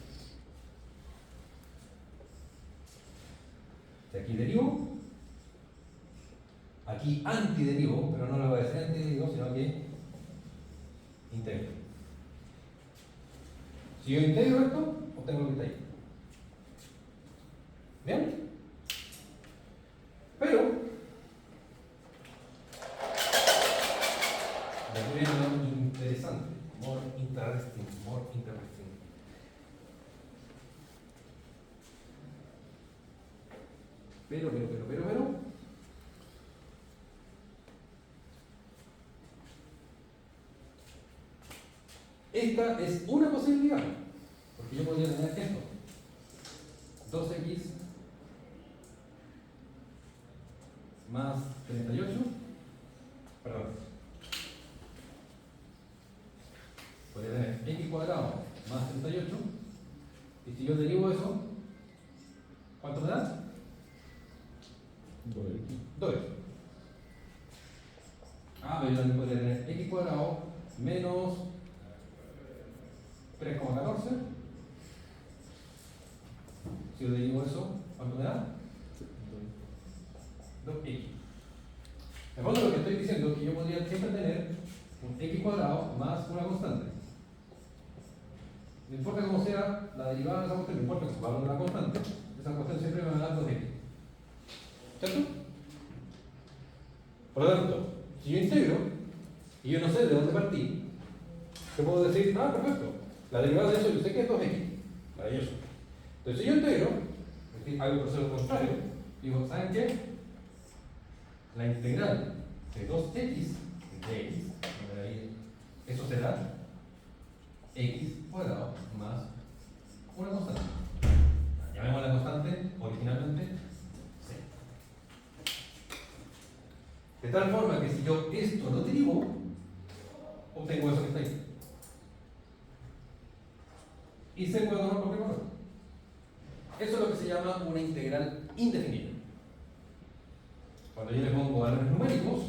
De aquí derivo, aquí antiderivo, pero no lo voy a decir antiderivo, sino que integro. Si yo integro esto, obtengo lo que está ahí. ¿Bien? Pero, aquí viene algo interesante. More interesting. Pero. Esta es una posibilidad. Porque yo podría tener esto. 2x más 38. Perdón. Podría tener x cuadrado más 38. Y si yo derivo eso, ¿cuánto me da? 2x. Pero yo también podría tener x cuadrado menos 3,14. Si yo derivo eso, ¿cuánto me da? 2x. En fondo lo que estoy diciendo es que yo podría siempre tener un x cuadrado más una constante. No importa cómo sea la derivada de esa cuestión, no importa que valga una constante, esa cuestión siempre me va a dar 2x. ¿Cierto? Por lo tanto, si yo integro y yo no sé de dónde partí, yo puedo decir, ah, perfecto, la derivada de eso yo sé que es 2x. Maravilloso. Entonces, si yo integro, es decir, hago el proceso contrario, digo, ¿saben qué? La integral de 2x de x, eso será x cuadrado más una constante. Llamemos la constante originalmente c. De tal forma que si yo esto lo derivo, obtengo eso que está ahí. Y c puede tomar cualquier valor. Eso es lo que se llama una integral indefinida. Cuando yo le pongo valores numéricos,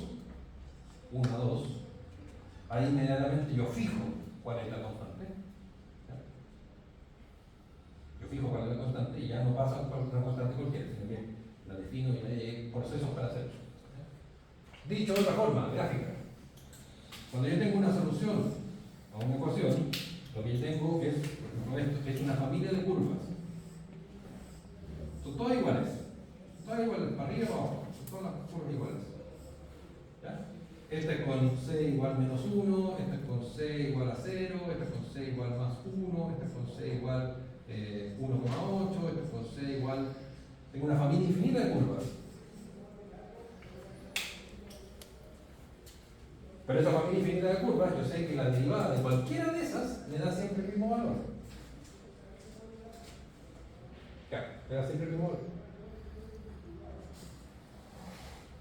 1, 2, ahí inmediatamente yo fijo cuál es la constante. Yo fijo cuál es la constante y ya no pasa por una constante cualquiera, sino que la defino y hay procesos para hacerlo. Dicho de otra forma, gráfica. Cuando yo tengo una solución a una ecuación, lo que yo tengo es, por ejemplo, esto es una familia de curvas. Son todas iguales. Todas iguales, para arriba y para abajo. Son todas las curvas iguales. ¿Ya? Esta es con c igual menos 1, esta es con c igual a 0, esta es con c igual más 1, esta es con c igual 1,8, esta es con c igual... Tengo una familia infinita de curvas. Pero esa familia infinita de curvas, yo sé que la derivada de cualquiera de esas me da siempre el mismo valor. Ya, me da siempre el mismo valor.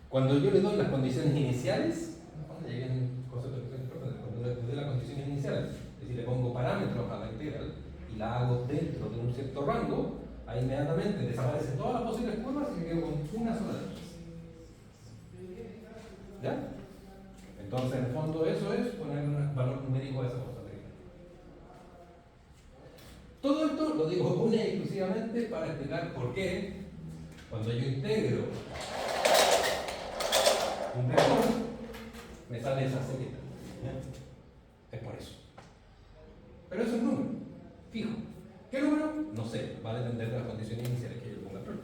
Cuando yo le doy las condiciones iniciales, cuando lleguen conceptos que son importantes, cuando le doy las condiciones iniciales, es decir, le pongo parámetros a la integral y la hago dentro de un cierto rango, ahí inmediatamente desaparecen todas las posibles curvas y me quedo con una sola de ellas. ¿Ya? Entonces, en el fondo, eso es poner un valor numérico a esa constante. Todo esto lo digo única y exclusivamente para explicar por qué, cuando yo integro un vector, me sale esa señita. Es por eso. Pero eso es un número fijo. ¿Qué número? No sé, va a depender de las condiciones iniciales que yo ponga en prueba.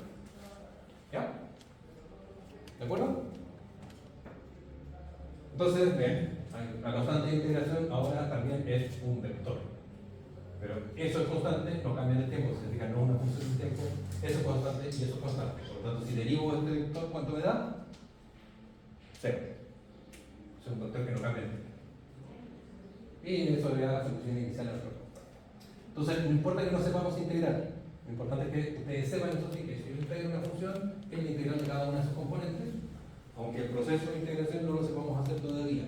¿Ya? ¿De acuerdo? Entonces, bien, la constante de integración ahora también es un vector. Pero eso es constante, no cambia en el tiempo, significa no es una función del tiempo, eso es constante y eso es constante. Por lo tanto, si derivo este vector, ¿cuánto me da? 0. Es un vector que no cambia en el tiempo. Y eso le da la solución inicial a nuestro problema. Entonces, no importa que no sepamos integrar, lo importante es que ustedes sepan entonces que si yo integro una función, es la integral de cada una de sus componentes, aunque el proceso de integración no lo sepamos hacer todavía.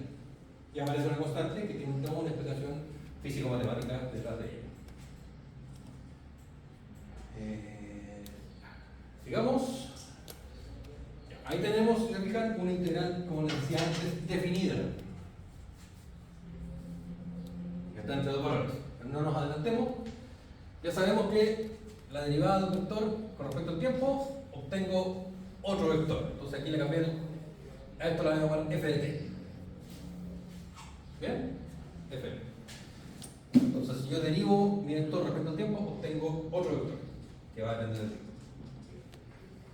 Y aparece una constante que tiene toda una explicación físico-matemática detrás de ella. Sigamos. Ahí tenemos, si se fijan, una integral, como les decía antes, definida. Que está entre dos valores. Pero no nos adelantemos. Ya sabemos que la derivada de un vector con respecto al tiempo, obtengo otro vector. Entonces aquí le cambié a esto, la voy a llamar f de t. ¿Bien? F de t. Entonces, si yo derivo mi vector respecto al tiempo, obtengo otro vector que va a depender del tiempo.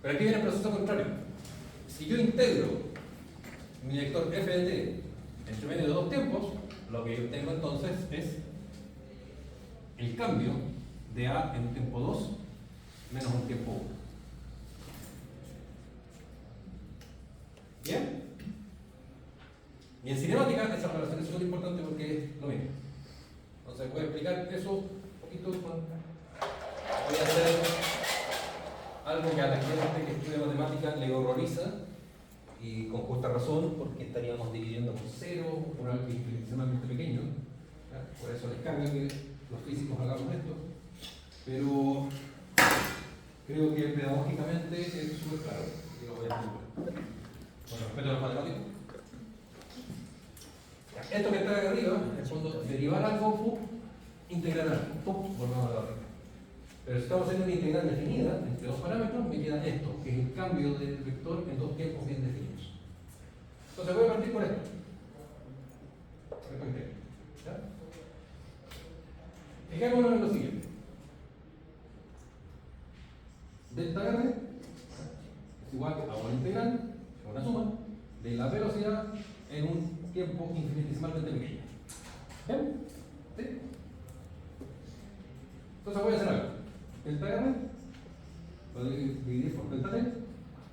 Pero aquí viene el proceso contrario. Si yo integro mi vector f de t entre medio de dos tiempos, lo que yo obtengo entonces es el cambio de a en un tiempo 2 menos un tiempo 1. ¿Bien? Y en cinemática esa relación es súper importante porque es lo mismo. Entonces voy a explicar eso un poquito. Voy a hacer algo que a la gente que estudia matemática le horroriza, y con justa razón, porque estaríamos dividiendo por cero, por algo que es extremadamente pequeño. ¿Ya? Por eso les carga que los físicos hagamos esto. Pero creo que pedagógicamente es súper claro y lo voy a explicar. Con respecto a los matemáticos. Esto que está acá arriba, en el fondo, derivar algo, integrar algo, volvamos a la barriga. Pero si estamos haciendo una integral definida entre dos parámetros, bueno, me queda esto, que es el cambio del vector en dos tiempos bien definidos. Entonces voy a partir por esto. ¿Ya? Fijémonos en lo siguiente. Delta R es igual a una integral, una suma, de la velocidad en un tiempo infinitesimalmente pequeño. ¿Bien? ¿Sí? Entonces voy a hacer algo. Delta R lo voy a dividir por delta t.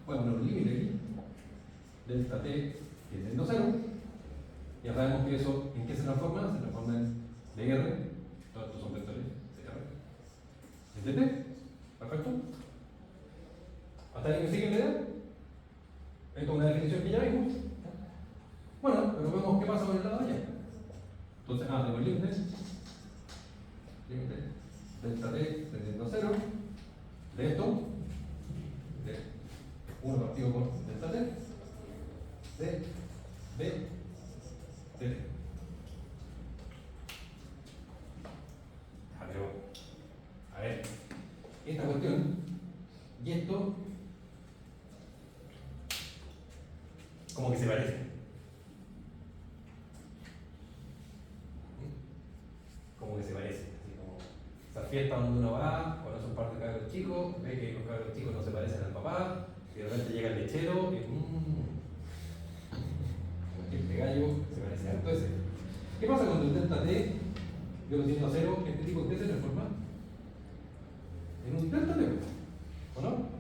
Voy a poner un límite aquí. Delta t tiende a 0. Ya sabemos que eso, ¿en qué se transforma? Se transforma en dr. Todos estos son vectores de r. En dt. Perfecto. ¿Hasta ahí me siguen la idea? Esto es una definición que ya vimos. Bueno, pero vemos qué pasa con el lado de allá. Entonces, tengo el límite. Límite. Delta t tendiendo a 0. De esto. De 1 partido por delta t. De b. De t. Pero, a ver, esta cuestión y esto como que se parece. Como que se parece. Así como esa fiesta donde uno va, conoce un par de cabros chicos, ve que los cabros chicos no se parecen al papá, y de repente llega el lechero y como que este gallo se parece a alto ese. ¿Qué pasa cuando el delta t, yo lo tiendo a 0, este tipo de t se transforma en un delta t? ¿O no?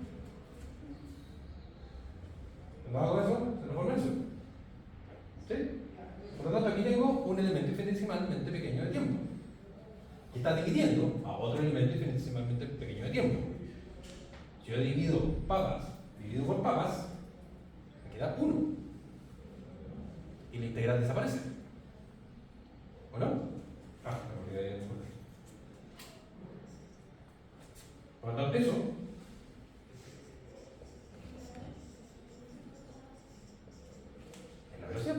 Cuando hago eso, se transforma en eso. ¿Sí? Por lo tanto, aquí tengo un elemento infinitesimalmente pequeño de tiempo, que está dividiendo a otro elemento infinitesimalmente pequeño de tiempo. Si yo divido por papas, me queda 1. Y la integral desaparece. ¿O no? Me olvidé de poner. Por lo tanto, eso es la velocidad.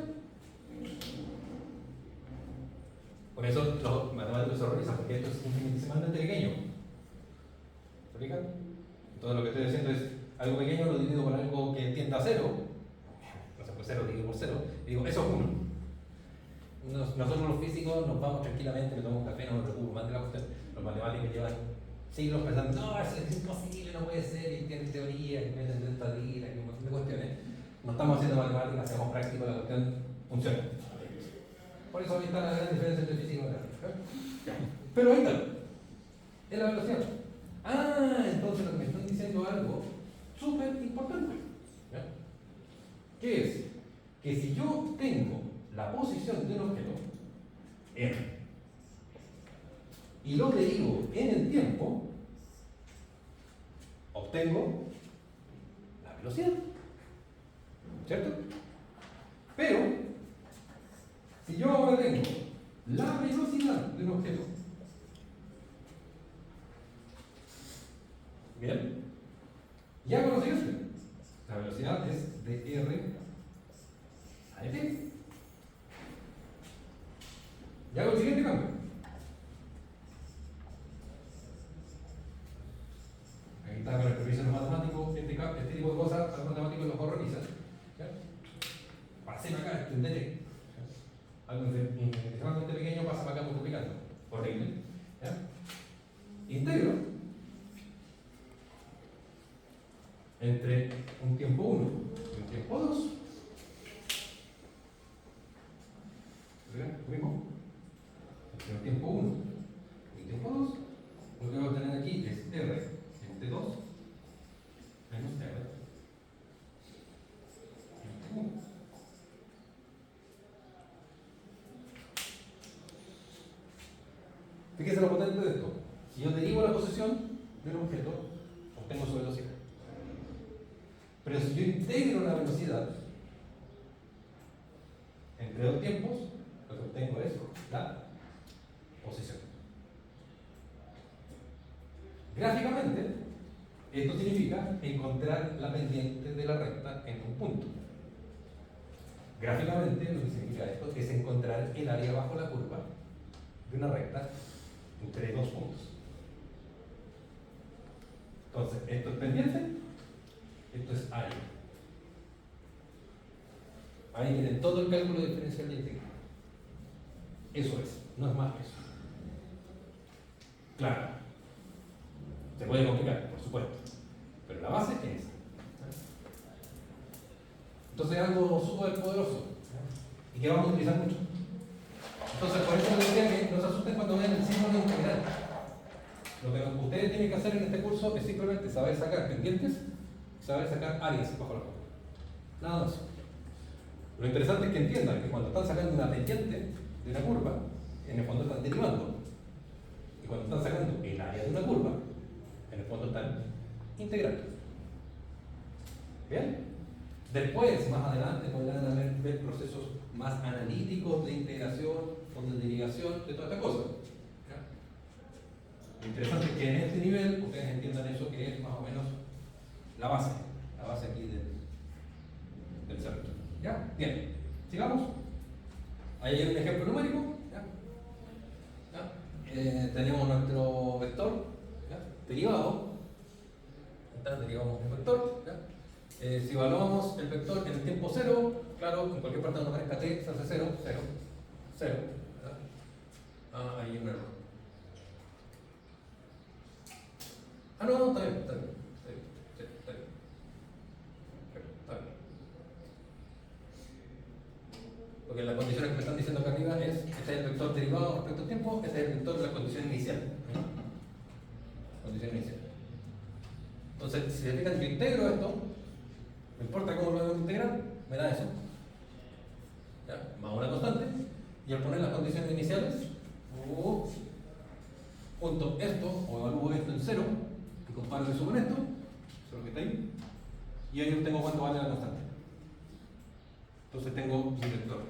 Por eso los matemáticos se horrorizan, porque esto es infinitesimalmente pequeño. ¿Se fijan? Entonces lo que estoy diciendo es, algo pequeño lo divido por algo que tienda a 0. No sé, pues 0 dividido por 0. Y digo, eso es 1. Nosotros los físicos nos vamos tranquilamente, me tomo un café, no me preocupo más de la cuestión. Los matemáticos llevan siglos pensando, no, eso es imposible, no puede ser, y tienen teoría, y meten de estadística, y un montón de cuestiones. No estamos haciendo matemáticas, hacemos práctico, la cuestión funciona. Por eso ahí está la gran diferencia entre física y matemática. Pero ahí está, es la velocidad. Entonces lo que me están diciendo algo súper importante. ¿Ya? ¿Qué es? Que si yo tengo la posición de un objeto, R, y lo derivo en el tiempo, obtengo la velocidad. ¿Cierto? Pero, si yo ahora tengo la velocidad de un objeto, ¿bien? Y hago lo siguiente. La velocidad es de R a de t. Y hago el siguiente cambio. Aquí está con el permiso de los matemáticos, este tipo de cosas, a los matemáticos los horrorizan. Pasé acá, esto es de t. Algo infinitesimalmente pequeño pasa para acá multiplicando. Horrible. ¿Ya? Integro entre un tiempo 1 y un tiempo 2. Lo mismo. Entre un tiempo 1 y un tiempo 2. Lo que voy a obtener aquí es R entre 2 menos R entre 1. Fíjense lo potente de esto. Si yo derivo la posición de un objeto, obtengo su velocidad. Pero si yo integro la velocidad entre dos tiempos, lo que obtengo es la posición. Gráficamente, esto significa encontrar la pendiente de la recta en un punto. Gráficamente, lo que significa esto es encontrar el área bajo la curva de una recta entre dos puntos. Entonces, esto es pendiente. es área. Ahí tienen todo el cálculo diferencial de integral. Eso es, no es más que eso. Claro, se puede complicar, por supuesto, pero la base es esa. Entonces es algo súper poderoso y que vamos a utilizar mucho. Entonces por eso les decía que no se asusten cuando vean el símbolo integral. Lo que ustedes tienen que hacer en este curso es simplemente saber sacar pendientes y saber sacar áreas bajo la curva. Nada más. Lo interesante es que entiendan que cuando están sacando una pendiente de una curva, en el fondo están derivando. Y cuando están sacando el área de una curva, en el fondo están integrando. ¿Bien? Después, más adelante, podrán ver procesos más analíticos de integración o de derivación de toda esta cosa. Lo interesante es que en este nivel ustedes entiendan eso que es más o menos la base aquí del circuito. ¿Ya? Bien, sigamos. Ahí hay un ejemplo numérico. ¿Ya? ¿Ya? Tenemos nuestro vector, ¿ya? Derivado. Derivamos el vector. ¿Ya? Si evaluamos el vector en el tiempo cero, claro, en cualquier parte donde aparezca t se hace 0, 0, 0. Ahí hay un error. No, está bien, está bien. Sí, está bien. Está bien. Porque las condiciones que me están diciendo acá arriba es, este es el vector derivado respecto al tiempo, este es el vector de la condición inicial. Condición inicial. Entonces, si se fijan, yo integro esto, no importa cómo lo integrar, me da eso. ¿Ya? Más una constante, y al poner las condiciones iniciales, junto esto, o evalúo esto en 0, y comparo eso con esto, eso es lo que está ahí, y ahí obtengo cuánto vale la constante. Entonces tengo mi vector.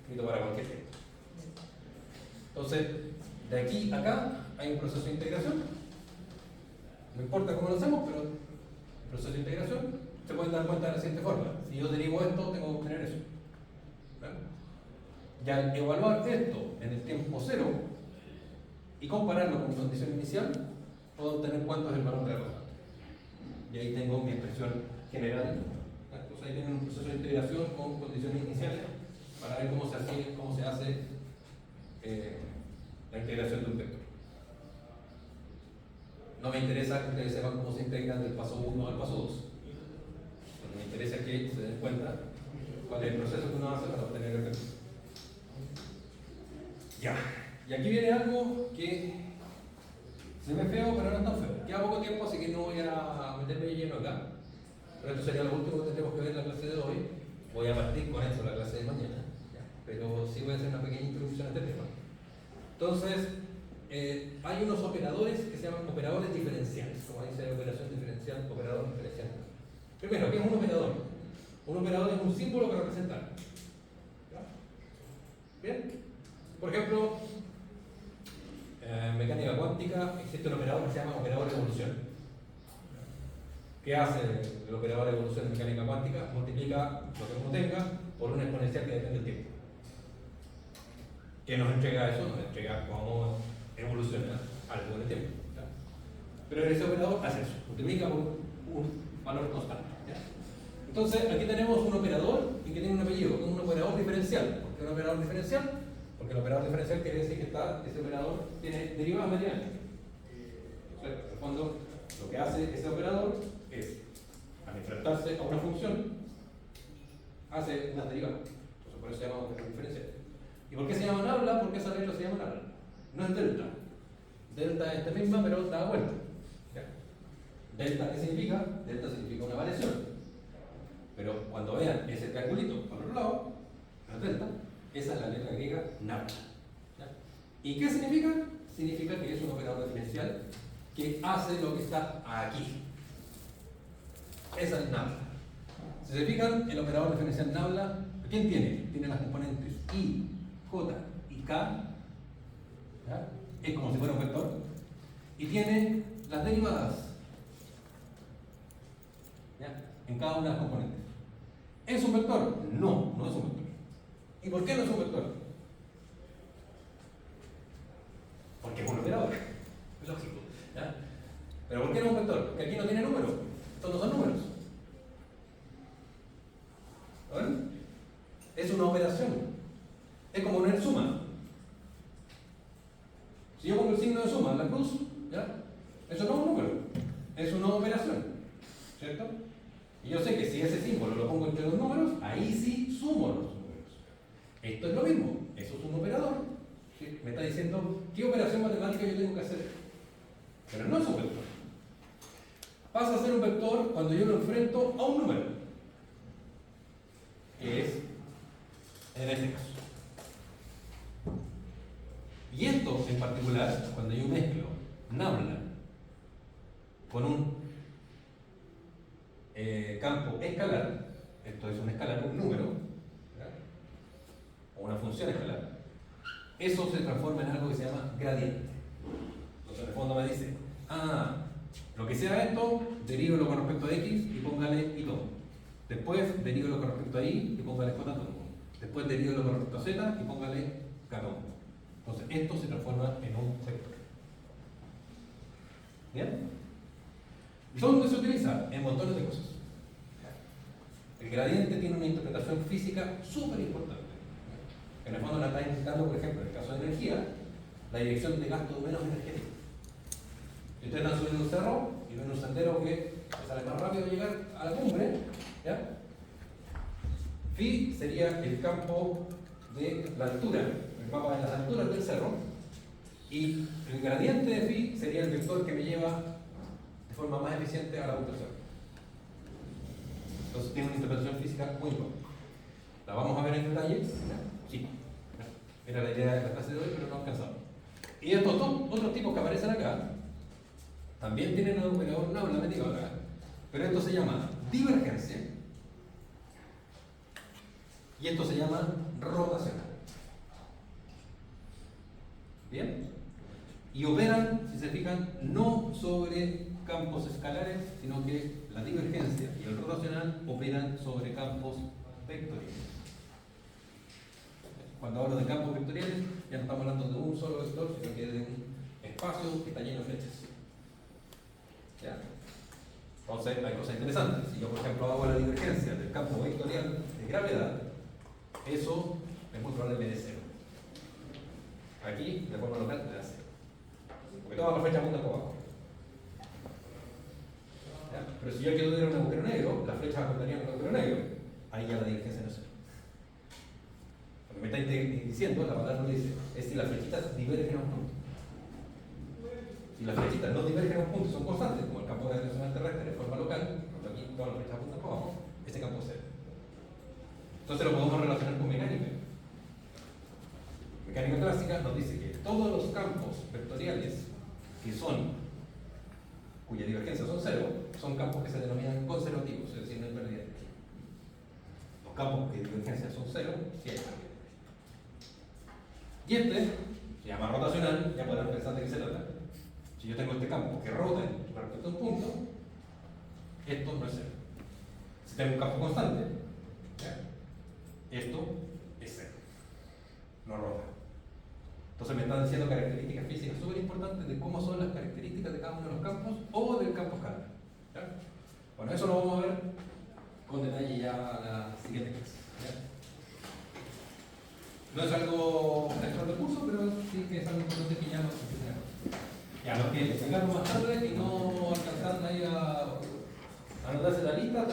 Escrito para cualquier t. Entonces, de aquí a acá hay un proceso de integración. No importa cómo lo hacemos, pero el proceso de integración se pueden dar cuenta de la siguiente forma. Si yo derivo esto, tengo que obtener eso. ¿Vale? Y al evaluar esto en el tiempo cero y compararlo con mi condición inicial, puedo obtener cuánto es el valor de la constante. Y ahí tengo mi expresión general. Entonces ahí tienen un proceso de integración con condiciones iniciales para ver cómo se hace la integración de un vector. No me interesa que ustedes sepan cómo se integran del paso 1 al paso 2. Lo que me interesa es que se den cuenta cuál es el proceso que uno hace para obtener el vector. Ya. Y aquí viene algo que se ve feo, pero no es tan feo. Queda poco tiempo, así que no voy a meterme lleno acá. Pero esto sería lo último que tendremos que ver en la clase de hoy. Voy a partir con eso en la clase de mañana. ¿Ya? Pero sí voy a hacer una pequeña introducción a este tema. Entonces, hay unos operadores que se llaman operadores diferenciales, como dice operación diferencial, operador diferencial. Primero, ¿qué es un operador? Un operador es un símbolo que representa algo. ¿Bien? Por ejemplo, en mecánica cuántica existe un operador que se llama operador de evolución. ¿Qué hace el operador de evolución en mecánica cuántica? Multiplica lo que uno tenga por una exponencial que depende del tiempo. ¿Qué nos entrega eso? Nos entrega cómo evoluciona algo en el tiempo. ¿Ya? Pero ese operador hace eso, multiplica por un valor constante. ¿Ya? Entonces, aquí tenemos un operador y que tiene un apellido, que es un operador diferencial. ¿Por qué un operador diferencial? Porque el operador diferencial quiere decir que ese operador tiene derivadas medianas. Entonces, en el fondo, lo que hace ese operador es, al enfrentarse a una función, hace una derivada. Entonces, por eso se llama operador diferencial. ¿Y por qué se llama nabla? Porque esa regla se llama nabla. No es delta. Delta es esta misma, pero da vuelta. ¿Ya? ¿Delta qué significa? Delta significa una variación. Pero cuando vean ese triangulito por otro lado, la delta, esa es la letra griega nabla. ¿Ya? ¿Y qué significa? Significa que es un operador diferencial que hace lo que está aquí. Esa es nabla. Si se fijan, el operador diferencial nabla, ¿quién tiene? Tiene las componentes I, J y K. ¿Ya? Es como si fuera un vector. Y tiene las derivadas, ¿ya? En cada una de las componentes. ¿Es un vector? No, no es un vector. ¿Y por qué no es un vector? Porque es un operador. Es lógico. ¿Ya? ¿Pero por qué no es un vector? Porque aquí no tiene números. Estos no son números. ¿cierto? Y yo sé que si ese símbolo lo pongo entre dos números, ahí sí sumo los números. Esto es lo mismo, eso es un operador. ¿Sí? Me está diciendo qué operación matemática yo tengo que hacer. Pero no es un vector. Pasa a ser un vector cuando yo lo enfrento a un número, que es en este caso. Y esto en particular, cuando yo mezclo nabla con un campo escalar, esto es un escalar, un número, ¿verdad? O una función escalar, eso se transforma en algo que se llama gradiente. Entonces en el fondo me dice, lo que sea esto, derívelo con respecto a x y póngale y todo. Después derívelo con respecto a y póngale j todo. Después derívelo con respecto a z y póngale k todo. Entonces esto se transforma en un vector. ¿Bien? ¿Dónde se utiliza? En montones de cosas. El gradiente tiene una interpretación física súper importante. En el fondo nos está indicando, por ejemplo, en el caso de energía, la dirección de gasto menos energético. Si ustedes están subiendo un cerro y ven un sendero que les sale más rápido llegar a la cumbre, ¿ya? Phi sería el campo de la altura, el mapa de las alturas del cerro, y el gradiente de Phi sería el vector que me lleva de forma más eficiente a la puntuación. Entonces tiene una interpretación física muy importante. ¿La vamos a ver en detalle? Sí. Era la idea de la clase de hoy, pero no alcanzamos. Y estos dos otros tipos que aparecen acá también tienen un operador nabla metido acá, pero esto se llama divergencia y esto se llama rotación. ¿Bien? Y operan, si se fijan, no sobre campos escalares, sino que la divergencia y el rotacional operan sobre campos vectoriales. Cuando hablo de campos vectoriales, ya no estamos hablando de un solo vector, sino que de un espacio que está lleno de flechas. ¿Ya? Entonces hay cosas interesantes. Si yo, por ejemplo, hago la divergencia del campo vectorial de gravedad, eso es muy probable que me dé cero. Aquí, de forma local, me da cero. Porque todas las flechas apuntan para abajo. ¿Ya? Pero si yo quiero tener un agujero negro, las flechas apuntarían a un agujero negro. Ahí ya la divergencia no es cero. Lo que me está diciendo, la palabra no dice, es si las flechitas divergen a un punto. Si las flechitas no divergen a un punto, son constantes, como el campo gravitacional terrestre de forma local, cuando aquí todas las flechas apuntan para abajo, ese campo es cero. Entonces lo podemos relacionar con mecánica. Mecánica clásica nos dice que todos los campos vectoriales cuya divergencia son cero, son campos que se denominan conservativos, es decir, no hay pérdida de energía. Los campos de divergencia son cero, sí hay pérdida de energía. Y este se llama rotacional, ya podrán pensar de qué se trata. Si yo tengo este campo que rota respecto a un punto, esto no es cero. Si tengo un campo constante, ¿ya? Esto es cero, no rota. Entonces me están diciendo características físicas súper importantes de cómo son las características de cada uno de los campos o del campo escalar. ¿Ya? Bueno, eso lo vamos a ver con detalle ya la siguiente clase. ¿Ya? No es algo extra del curso, pero sí que es algo importante que ya nos empiecen a. Ya, los que llegaron más tarde y no alcanzaron ahí a anotarse la lista,